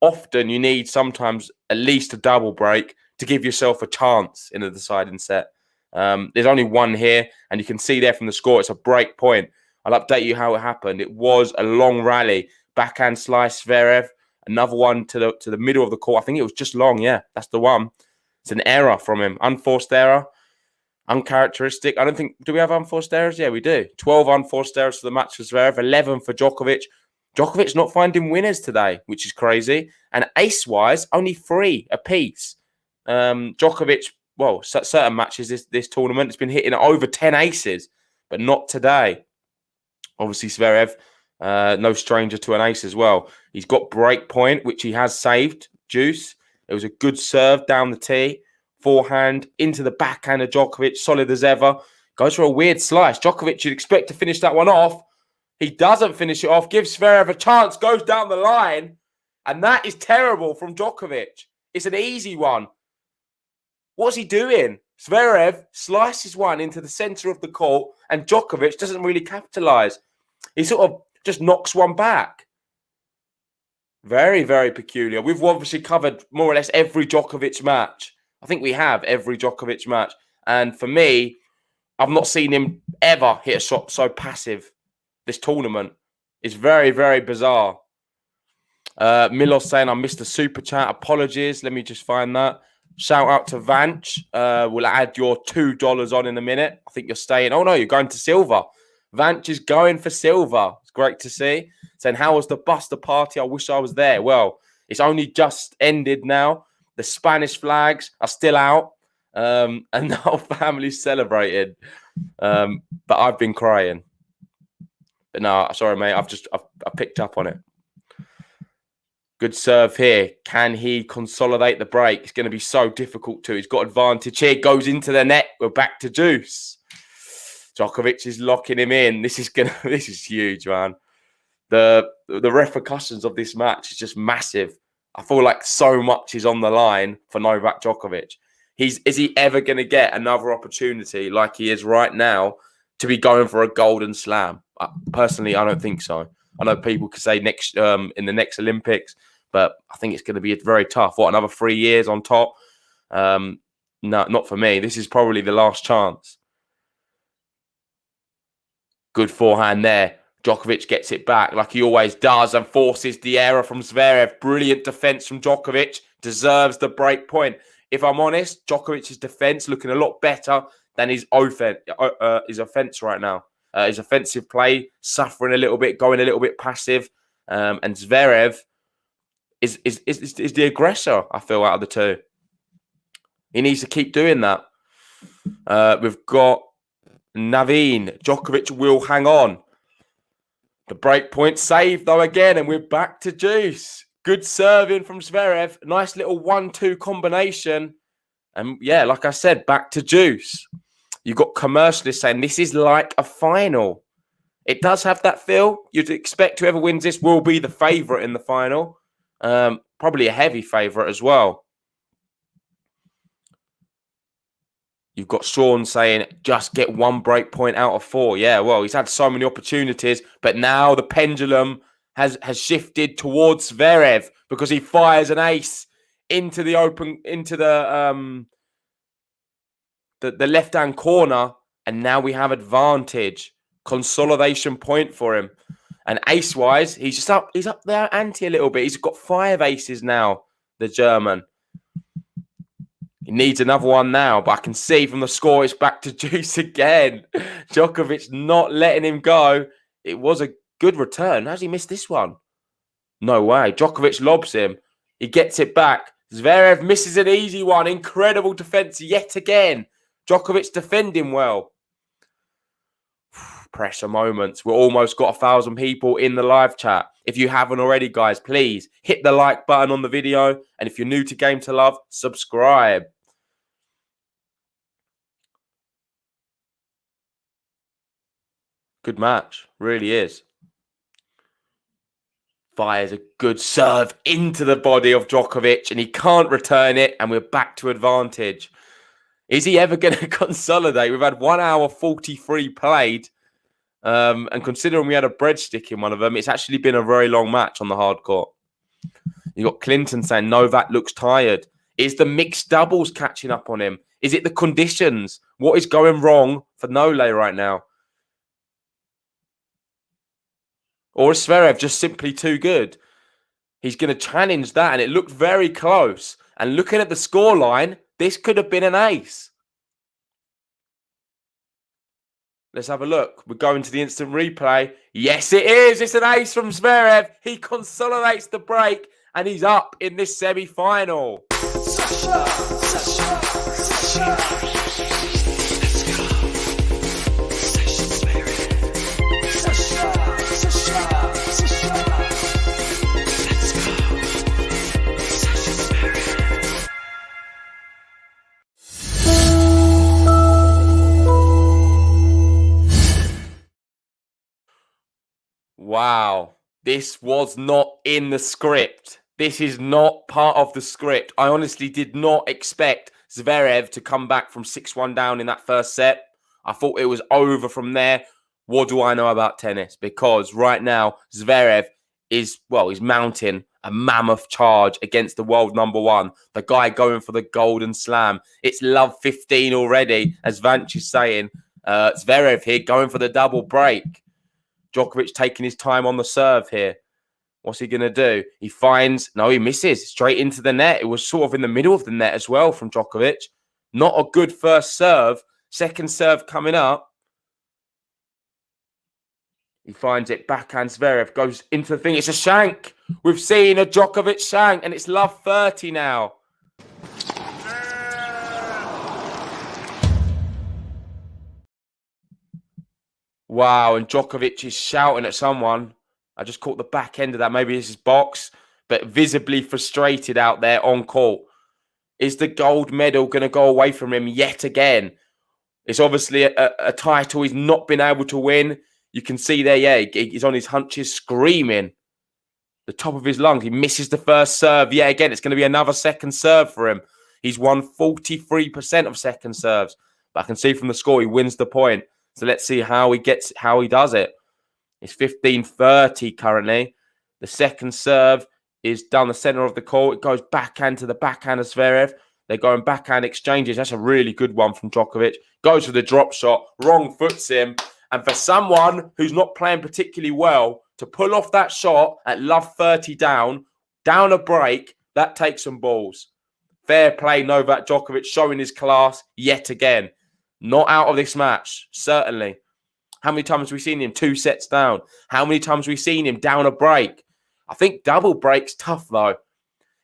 often you need sometimes at least a double break to give yourself a chance in a deciding set. There's only 1 here, and you can see there from the score, it's a break point. I'll update you how it happened. It was a long rally. Backhand slice, Zverev. Another one to the middle of the court. I think it was just long. Yeah, that's the one. It's an error from him. Unforced error. Uncharacteristic. I don't think... Do we have unforced errors? Yeah, we do. 12 unforced errors for the match for Zverev. 11 for Djokovic. Djokovic's not finding winners today, which is crazy. And ace-wise, only 3 apiece. Djokovic, well, certain matches this tournament, it's been hitting over 10 aces, but not today. Obviously, Zverev, no stranger to an ace as well. He's got break point, which he has saved. Juice. It was a good serve down the tee. Forehand into the backhand of Djokovic, solid as ever. Goes for a weird slice. Djokovic, you'd expect to finish that one off. He doesn't finish it off. Gives Zverev a chance. Goes down the line. And that is terrible from Djokovic. It's an easy one. What's he doing? Zverev slices one into the centre of the court and Djokovic doesn't really capitalise. He sort of just knocks one back. Very, very peculiar. We've obviously covered more or less every Djokovic match. I think we have every Djokovic match. And for me, I've not seen him ever hit a shot so passive this tournament. It's very, very bizarre. Milos saying I missed a super chat. Apologies. Let me just find that. Shout out to Vanch. We'll add your $2 on in a minute. I think you're staying. Oh, no, you're going to silver. Vanch is going for silver. It's great to see. Saying, how was the Buster party? I wish I was there. Well, it's only just ended now. The Spanish flags are still out. And the whole family's celebrating. But I've been crying. But no, sorry, mate. I picked up on it. Good serve here. Can he consolidate the break? It's going to be so difficult to. He's got advantage here. Goes into the net. We're back to juice. Djokovic is locking him in. This is huge, man. The repercussions of this match is just massive. I feel like so much is on the line for Novak Djokovic. Is he ever going to get another opportunity like he is right now to be going for a golden slam? Personally, I don't think so. I know people could say next in the next Olympics, but I think it's going to be very tough. What, another 3 years on top? No, not for me. This is probably the last chance. Good forehand there. Djokovic gets it back like he always does and forces the error from Zverev. Brilliant defense from Djokovic. Deserves the break point. If I'm honest, Djokovic's defense looking a lot better than his offense right now. His offensive play suffering a little bit, going a little bit passive, and Zverev is the aggressor, I feel, out of the two. He needs to keep doing that. We've got Naveen. Djokovic will hang on. The break point saved, though, again, and we're back to juice. Good serving from Zverev. Nice little 1-2 combination. And yeah, like I said, back to juice. You've got commercialists saying this is like a final. It does have that feel. You'd expect whoever wins this will be the favourite in the final. Probably a heavy favourite as well. You've got Sean saying, just get 1 break point out of 4. Yeah, well, he's had so many opportunities, but now the pendulum has shifted towards Zverev because he fires an ace into the left-hand corner, and now we have advantage. Consolidation point for him. And ace-wise, he's up there ante a little bit. He's got 5 aces now, the German. He needs another one now, but I can see from the score it's back to juice again. Djokovic not letting him go. It was a good return. How's he missed this one? No way. Djokovic lobs him. He gets it back. Zverev misses an easy one. Incredible defense yet again. Djokovic defending well. Pressure moments. We've almost got 1,000 people in the live chat. If you haven't already, guys, please hit the like button on the video. And if you're new to Game to Love, subscribe. Good match. Really is. Fires a good serve into the body of Djokovic, and he can't return it, and we're back to advantage. Is he ever going to consolidate? We've had 1 hour 43 played. And considering we had a breadstick in one of them, it's actually been a very long match on the hard court. You got Clinton saying Novak looks tired. Is the mixed doubles catching up on him? Is it the conditions? What is going wrong for Nole right now? Or is Zverev just simply too good? He's going to challenge that, and it looked very close. And looking at the scoreline, this could have been an ace. Let's have a look. We're going to the instant replay. Yes, it is. It's an ace from Zverev. He consolidates the break, and he's up in this semi-final. Wow, this was not in the script. This is not part of the script. I honestly did not expect Zverev to come back from 6-1 down in that first set. I thought it was over from there. What do I know about tennis? Because right now, Zverev is, well, he's mounting a mammoth charge against the world number 1. The guy going for the golden slam. It's love 15 already, as Vance is saying. Zverev here going for the double break. Djokovic taking his time on the serve here. What's he going to do? He finds... No, he misses. Straight into the net. It was sort of in the middle of the net as well from Djokovic. Not a good first serve. Second serve coming up. He finds it. Backhand Zverev goes into the thing. It's a shank. We've seen a Djokovic shank, and it's love 30 now. Wow, and Djokovic is shouting at someone. I just caught the back end of that. Maybe this is box, but visibly frustrated out there on court. Is the gold medal going to go away from him yet again? It's obviously a title he's not been able to win. You can see there, yeah, he's on his hunches screaming. The top of his lungs. He misses the first serve. Yeah, again, it's going to be another second serve for him. He's won 43% of second serves. But I can see from the score, he wins the point. So let's see how he does it. It's 15-30 currently. The second serve is down the center of the court. It goes backhand to the backhand of Zverev. They're going backhand exchanges. That's a really good one from Djokovic. Goes for the drop shot. Wrong foots him. And for someone who's not playing particularly well, to pull off that shot at love 30 down a break, that takes some balls. Fair play, Novak Djokovic showing his class yet again. Not out of this match, certainly. How many times have we seen him 2 sets down? How many times have we seen him down a break? I think double break's tough, though.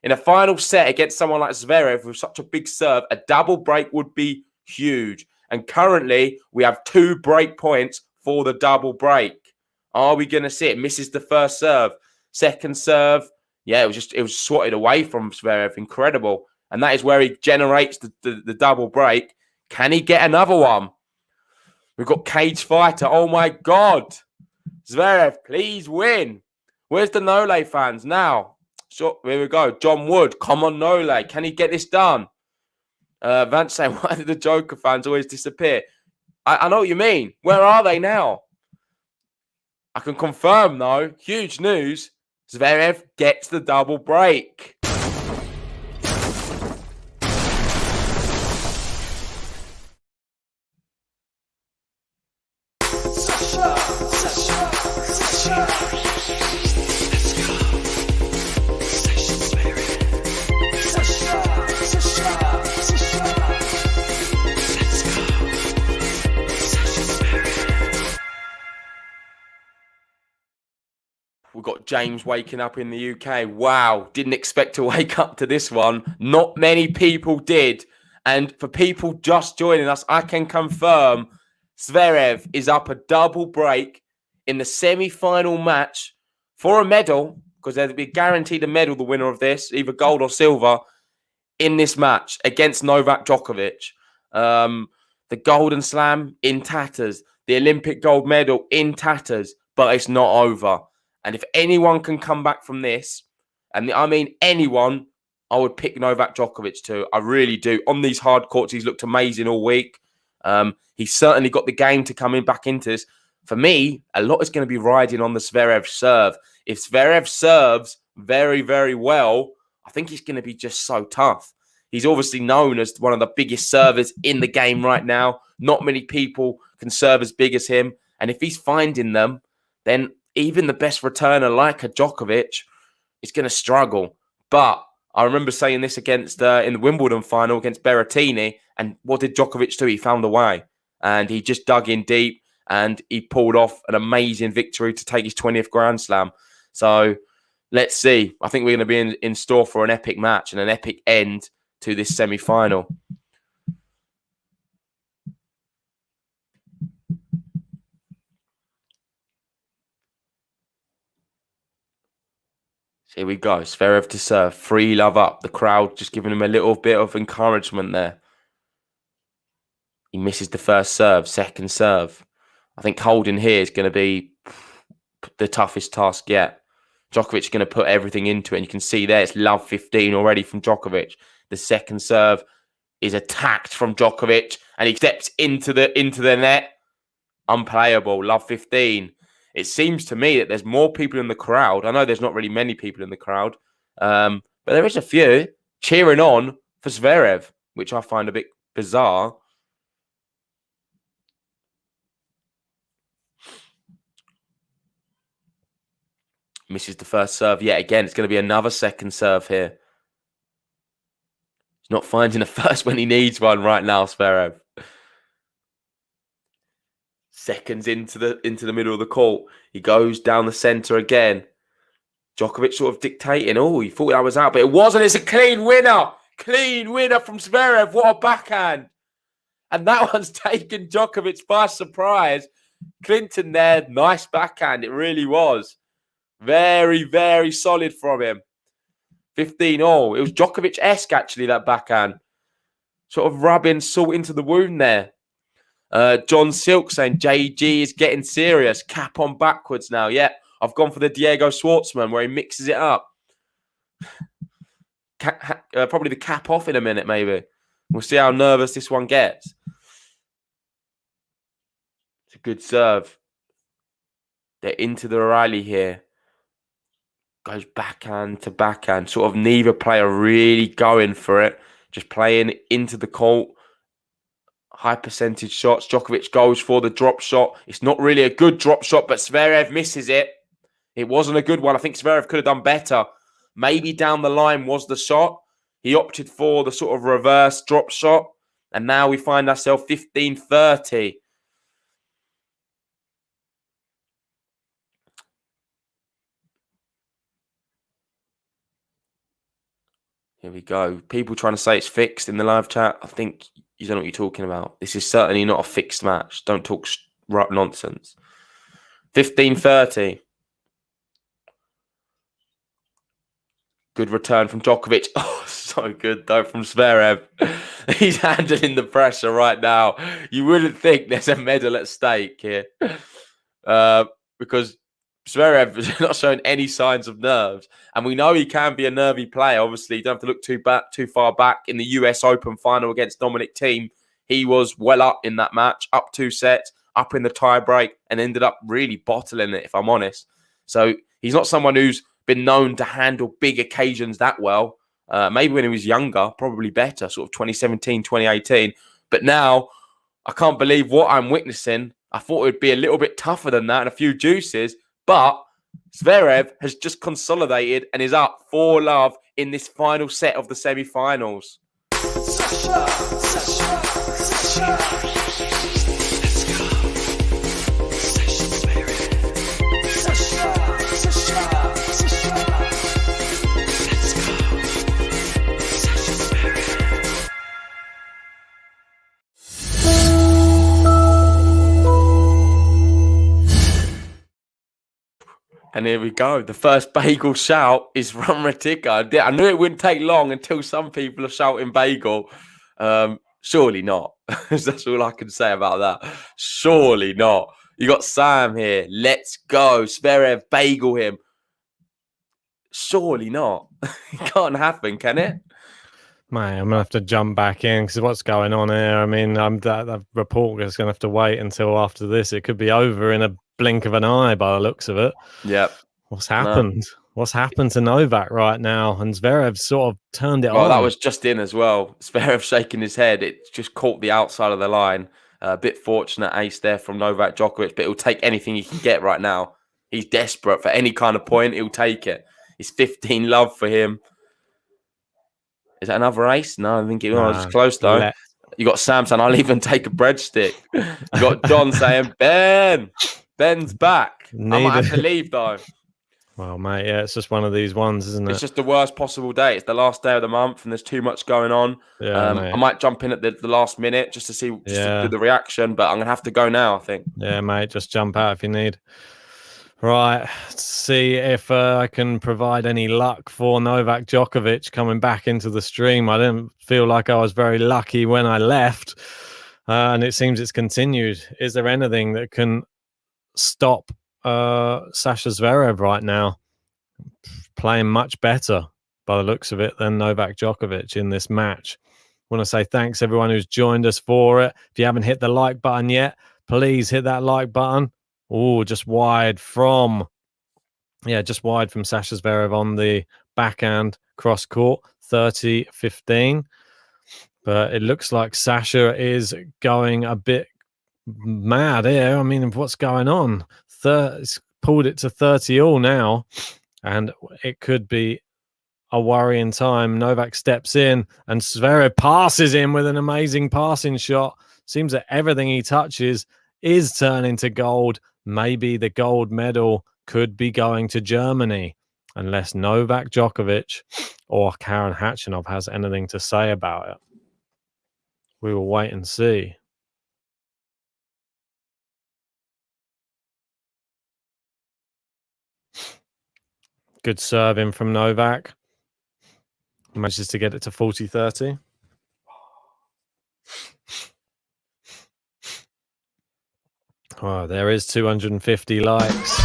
In a final set against someone like Zverev with such a big serve, a double break would be huge. And currently, we have 2 break points for the double break. Are we going to see it? Misses the first serve. Second serve, yeah, it was swatted away from Zverev. Incredible. And that is where he generates the double break. Can he get another one? We've got Cage Fighter. Oh, my God. Zverev, please win. Where's the Nole fans now? So, here we go. John Wood. Come on, Nole. Can he get this done? Vance saying, why did the Joker fans always disappear? I know what you mean. Where are they now? I can confirm, though. Huge news. Zverev gets the double break. We've got James waking up in the UK. Wow, didn't expect to wake up to this one. Not many people did. And for people just joining us, I can confirm Zverev is up a double break in the semi-final match for a medal, because they'll be guaranteed a medal, the winner of this, either gold or silver, in this match against Novak Djokovic. The Golden Slam in tatters. The Olympic gold medal in tatters. But it's not over. And if anyone can come back from this, and I mean anyone, I would pick Novak Djokovic too. I really do. On these hard courts, he's looked amazing all week. He's certainly got the game to come back into this. For me, a lot is going to be riding on the Zverev serve. If Zverev serves very, very well, I think he's going to be just so tough. He's obviously known as one of the biggest servers in the game right now. Not many people can serve as big as him. And if he's finding them, then even the best returner like a Djokovic is going to struggle. But I remember saying this against in the Wimbledon final against Berrettini. And what did Djokovic do? He found a way. And he just dug in deep and he pulled off an amazing victory to take his 20th Grand Slam. So let's see. I think we're going to be in store for an epic match and an epic end to this semi-final. Here we go. Zverev to serve. Free love up. The crowd just giving him a little bit of encouragement there. He misses the first serve. Second serve. I think holding here is going to be the toughest task yet. Djokovic is going to put everything into it. And you can see there it's love 15 already from Djokovic. The second serve is attacked from Djokovic. And he steps into the net. Unplayable. Love 15. It seems to me that there's more people in the crowd. I know there's not really many people in the crowd, but there is a few cheering on for Zverev, which I find a bit bizarre. Misses the first serve yet again. It's going to be another second serve here. He's not finding a first when he needs one right now, Zverev. Seconds into the middle of the court. He goes down the centre again. Djokovic sort of dictating. Oh, he thought that was out, but it wasn't. It's a clean winner. Clean winner from Zverev. What a backhand. And that one's taken Djokovic by surprise. Clinton there. Nice backhand. It really was. Very, very solid from him. 15-all. It was Djokovic-esque, actually, that backhand. Sort of rubbing salt into the wound there. John Silk saying JG is getting serious. Cap on backwards now. Yeah, I've gone for the Diego Schwartzman where he mixes it up. Probably the cap off in a minute, maybe. We'll see how nervous this one gets. It's a good serve. They're into the rally here. Goes backhand to backhand. Sort of neither player really going for it. Just playing into the court. High percentage shots. Djokovic goes for the drop shot. It's not really a good drop shot, but Zverev misses it. It wasn't a good one. I think Zverev could have done better. Maybe down the line was the shot. He opted for the sort of reverse drop shot. And now we find ourselves 15-30. Here we go. People trying to say it's fixed in the live chat. I think you don't know what you're talking about. This is certainly not a fixed match. Don't talk nonsense. 15-30. Good return from Djokovic. Oh, so good, though, from Zverev. He's handling the pressure right now. You wouldn't think there's a medal at stake here. Because Zverev is not showing any signs of nerves. And we know he can be a nervy player. Obviously, you don't have to look too far back. In the US Open final against Dominic Thiem, he was well up in that match, up 2 sets, up in the tie-break, and ended up really bottling it, if I'm honest. So he's not someone who's been known to handle big occasions that well. Maybe when he was younger, probably better, sort of 2017, 2018. But now, I can't believe what I'm witnessing. I thought it would be a little bit tougher than that and a few juices. But Zverev has just consolidated and is up 4-love in this final set of the semi-finals. And here we go. The first bagel shout is from Ratika. I knew it wouldn't take long until some people are shouting bagel. Surely not. That's all I can say about that. Surely not. You got Sam here. Let's go. Zverev, bagel him. Surely not. It can't happen, can it? Man, I'm going to have to jump back in because what's going on here? I mean, that report is going to have to wait until after this. It could be over in a blink of an eye by the looks of it. Yep. What's happened? No. What's happened to Novak right now? And Zverev sort of turned it on. That was just in as well. Zverev shaking his head. It just caught the outside of the line. A bit fortunate ace there from Novak Djokovic, but he'll take anything he can get right now. He's desperate for any kind of point. He'll take it. It's 15-love for him. Is that another ace? No, I think it was close though. You got Sam saying, I'll even take a breadstick. You got John saying, Ben's back. I might have to leave though. Well, mate, yeah, it's just one of these ones, isn't it? It's just the worst possible day. It's the last day of the month and there's too much going on. Yeah, I might jump in at the last minute just to see to do the reaction, but I'm going to have to go now, I think. Yeah, mate, just jump out if you need. Right, let's see if I can provide any luck for Novak Djokovic coming back into the stream. I didn't feel like I was very lucky when I left, and it seems it's continued. Is there anything that can stop Sasha Zverev right now? Playing much better by the looks of it than Novak Djokovic in this match. I want to say thanks everyone who's joined us for it. If you haven't hit the like button yet, please hit that like button. Oh, just wide from Sasha Zverev on the backhand cross court, 30-15. But it looks like Sasha is going a bit mad here. I mean, what's going on? It's pulled it to 30-all now, and it could be a worrying time. Novak steps in, and Zverev passes him with an amazing passing shot. Seems that everything he touches is turning to gold. Maybe the gold medal could be going to Germany, unless Novak Djokovic or Karen Khachanov has anything to say about it. We will wait and see. Good serving from Novak. Manages to get it to 40-30. Oh, there is 250 likes.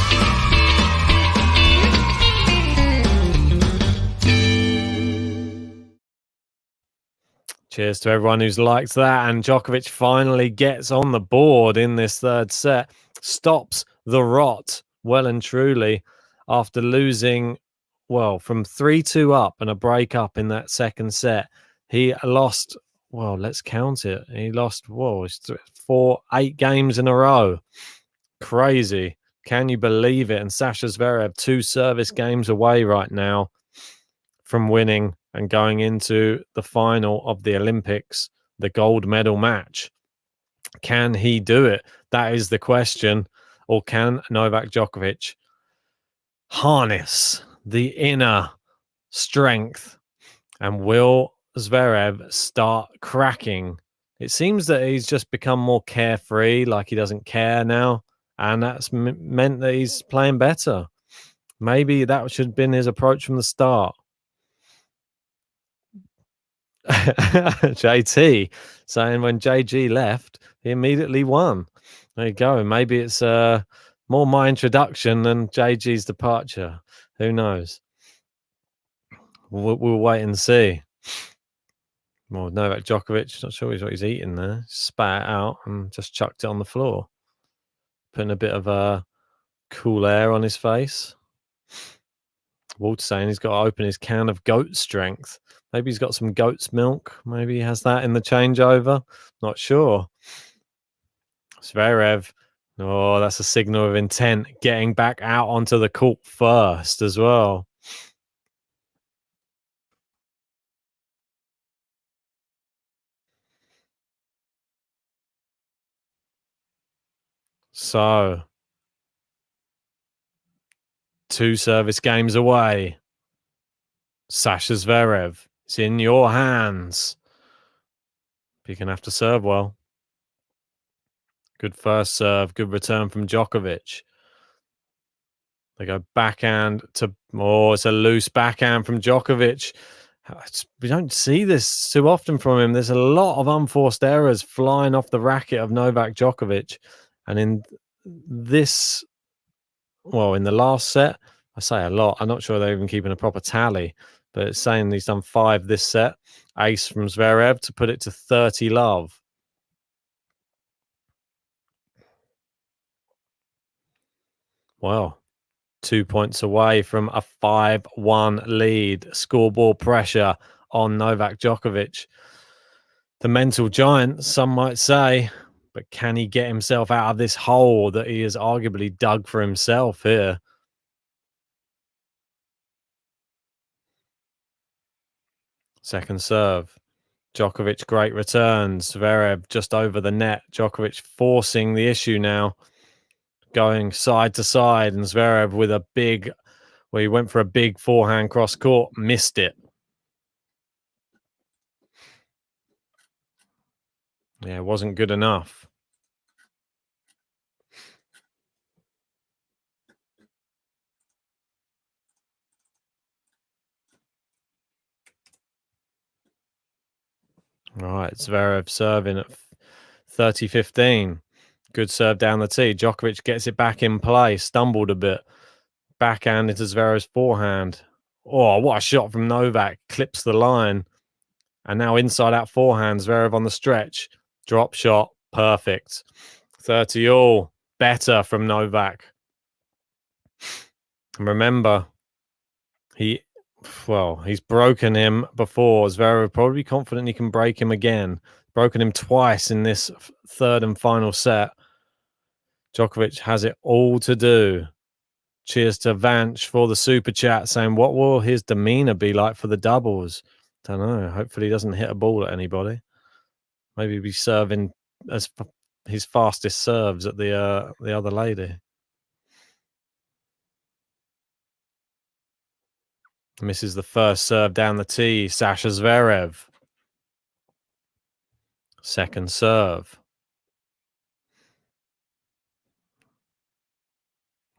Cheers to everyone who's liked that. And Djokovic finally gets on the board in this third set. Stops the rot well and truly after losing, from 3-2 up and a break up in that second set. He lost, let's count it. He lost, 8 games in a row. Crazy. Can you believe it? And Sasha Zverev 2 service games away right now from winning and going into the final of the Olympics the gold medal match. Can he do it? That is the question. Or can Novak Djokovic harness the inner strength? And will Zverev start cracking? It seems that he's just become more carefree, like he doesn't care now. And that's meant that he's playing better. Maybe that should have been his approach from the start. JT saying when JG left, he immediately won. There you go. Maybe it's more my introduction than JG's departure. Who knows? We'll wait and see. Well, Novak Djokovic, not sure what he's eating there. Spat it out and just chucked it on the floor, putting a bit of cool air on his face. Walter saying he's got to open his can of goat strength. Maybe he's got some goat's milk. Maybe he has that in the changeover. Not sure. Zverev. Oh, that's a signal of intent. Getting back out onto the court first as well. So, 2 service games away. Sasha Zverev, it's in your hands. You're going to have to serve well. Good first serve, good return from Djokovic. They go backhand to... Oh, it's a loose backhand from Djokovic. We don't see this too often from him. There's a lot of unforced errors flying off the racket of Novak Djokovic. And in this... Well, in the last set, I say a lot. I'm not sure they're even keeping a proper tally. But it's saying he's done 5 this set. Ace from Zverev to put it to 30 love. Well, 2 points away from a 5-1 lead. Scoreboard pressure on Novak Djokovic. The mental giant, some might say. But can he get himself out of this hole that he has arguably dug for himself here? Second serve. Djokovic, great returns. Zverev just over the net. Djokovic forcing the issue now. Going side to side. And Zverev with a big... Well, he went for a big forehand cross court. Missed it. Yeah, it wasn't good enough. Right, Zverev serving at 30-15. Good serve down the tee. Djokovic gets it back in play. Stumbled a bit. Backhand into Zverev's forehand. Oh, what a shot from Novak. Clips the line. And now inside out forehand. Zverev on the stretch. Drop shot. Perfect. 30 all. Better from Novak. And remember, he's broken him before. Zverev probably confident he can break him again. Broken him twice in this third and final set. Djokovic has it all to do. Cheers to Vanch for the super chat saying, what will his demeanor be like for the doubles? Don't know. Hopefully he doesn't hit a ball at anybody. Maybe be serving as his fastest serves at the other lady. Misses the first serve down the tee. Sasha Zverev. Second serve.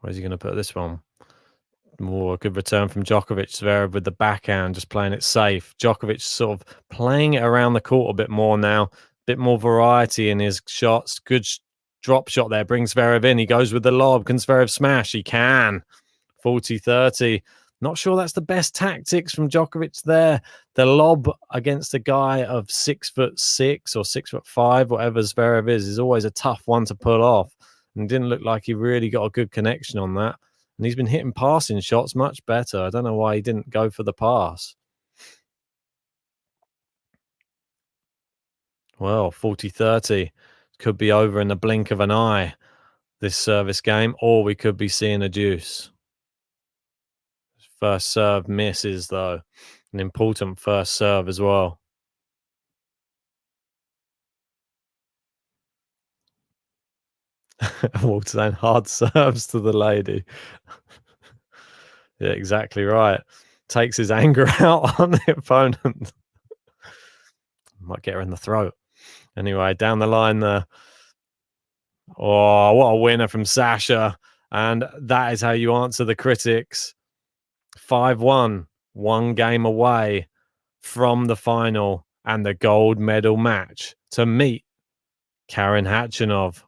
Where's he going to put this one? More good return from Djokovic. Zverev with the backhand, just playing it safe. Djokovic sort of playing it around the court a bit more now. A bit more variety in his shots. Good drop shot there. Brings Zverev in. He goes with the lob. Can Zverev smash? He can. 40-30. Not sure that's the best tactics from Djokovic there. The lob against a guy of 6'6" or 6'5", whatever Zverev is always a tough one to pull off. And it didn't look like he really got a good connection on that. And he's been hitting passing shots much better. I don't know why he didn't go for the pass. Well, 40-30. Could be over in the blink of an eye, this service game, or we could be seeing a deuce. First serve misses, though. An important first serve as well. Walks down hard serves to the lady. Yeah, exactly right. Takes his anger out on the opponent. Might get her in the throat. Anyway, down the line there. Oh, what a winner from Sasha. And that is how you answer the critics. 5-1, one game away from the final and the gold medal match to meet Karen Khachanov.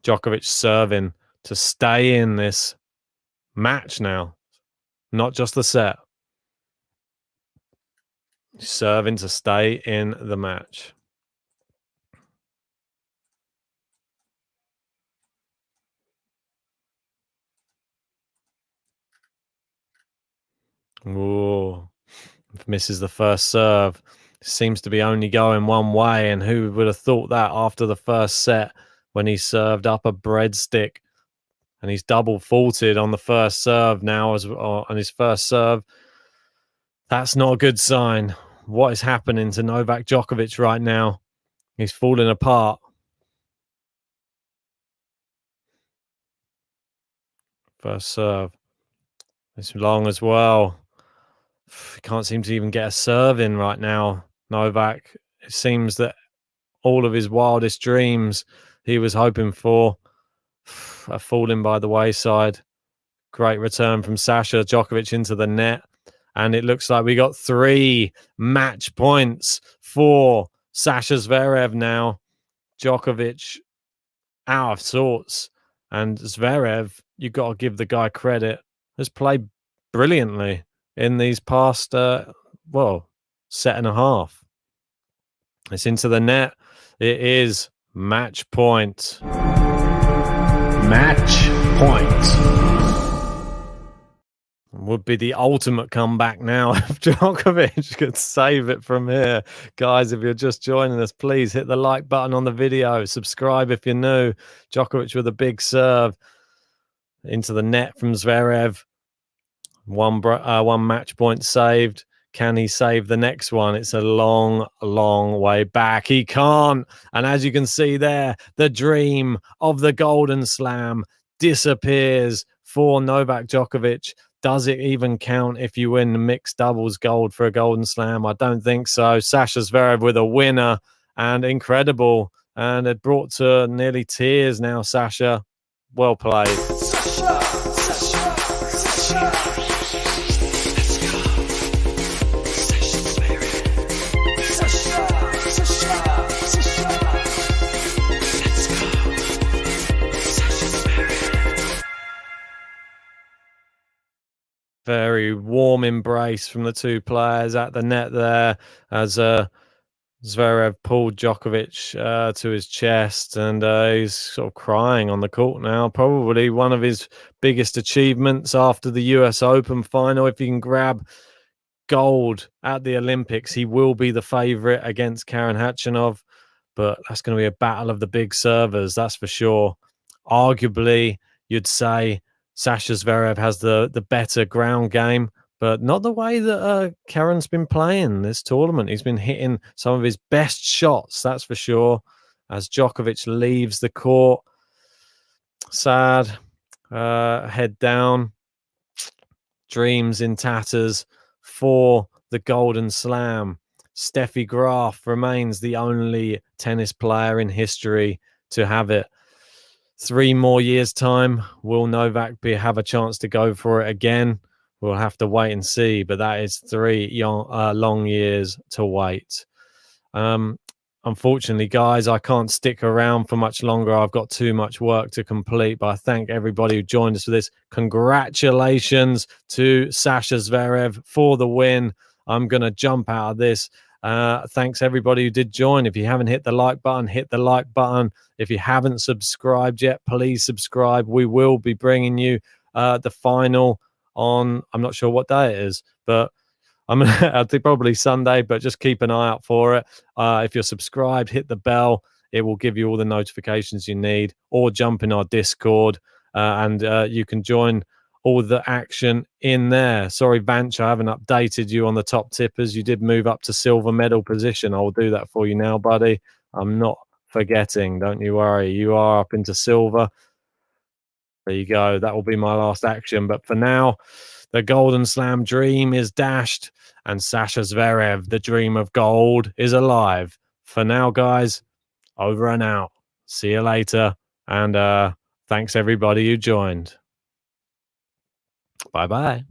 Djokovic serving to stay in this match now, not just the set. Serving to stay in the match. Ooh, misses the first serve. Seems to be only going one way, and who would have thought that after the first set when he served up a breadstick, and he's double faulted on the first serve now as on his first serve. That's not a good sign. What is happening to Novak Djokovic right now? He's falling apart. First serve. It's long as well. Can't seem to even get a serve in right now, Novak. It seems that all of his wildest dreams he was hoping for are falling by the wayside. Great return from Sasha. Djokovic into the net. And it looks like we got 3 match points for Sasha Zverev now. Djokovic out of sorts. And Zverev, you've got to give the guy credit, has played brilliantly in these past, set and a half. It's into the net. It is match point. Match point. Would be the ultimate comeback now if Djokovic could save it from here. Guys, if you're just joining us, please hit the like button on the video. Subscribe if you're new. Djokovic with a big serve into the net from Zverev. One match point saved. Can he save the next one? It's a long, long way back. He can't. And as you can see there, the dream of the Golden Slam disappears for Novak Djokovic. Does it even count if you win the mixed doubles gold for a Golden Slam? I don't think so. Sasha Zverev with a winner, and incredible. And it brought to nearly tears now, Sasha. Well played. Very warm embrace from the two players at the net there as Zverev pulled Djokovic to his chest, and he's sort of crying on the court now. Probably one of his biggest achievements after the US Open final. If he can grab gold at the Olympics, he will be the favourite against Karen Khachanov, but that's going to be a battle of the big servers, that's for sure. Arguably, you'd say Sasha Zverev has the better ground game, but not the way that Karen's been playing this tournament. He's been hitting some of his best shots, that's for sure, as Djokovic leaves the court. Sad. Head down. Dreams in tatters for the Golden Slam. Steffi Graf remains the only tennis player in history to have it. 3 more years' time, will Novak have a chance to go for it again? We'll have to wait and see, but that is 3 long years to wait. Unfortunately, guys, I can't stick around for much longer. I've got too much work to complete, but I thank everybody who joined us for this. Congratulations to Sasha Zverev for the win. I'm going to jump out of this. Thanks everybody who did join. If you haven't hit the like button, hit the like button. If you haven't subscribed yet, please subscribe. We will be bringing you the final on, I'm not sure what day it is, but I think probably Sunday, but just keep an eye out for it. If you're subscribed, hit the bell. It will give you all the notifications you need, or jump in our Discord and you can join all the action in there. Sorry, Vanch, I haven't updated you on the top tippers. You did move up to silver medal position. I will do that for you now, buddy. I'm not forgetting. Don't you worry. You are up into silver. There you go. That will be my last action. But for now, the Golden Slam dream is dashed, and Sasha Zverev, the dream of gold, is alive. For now, guys, over and out. See you later. And thanks everybody who joined. Bye-bye.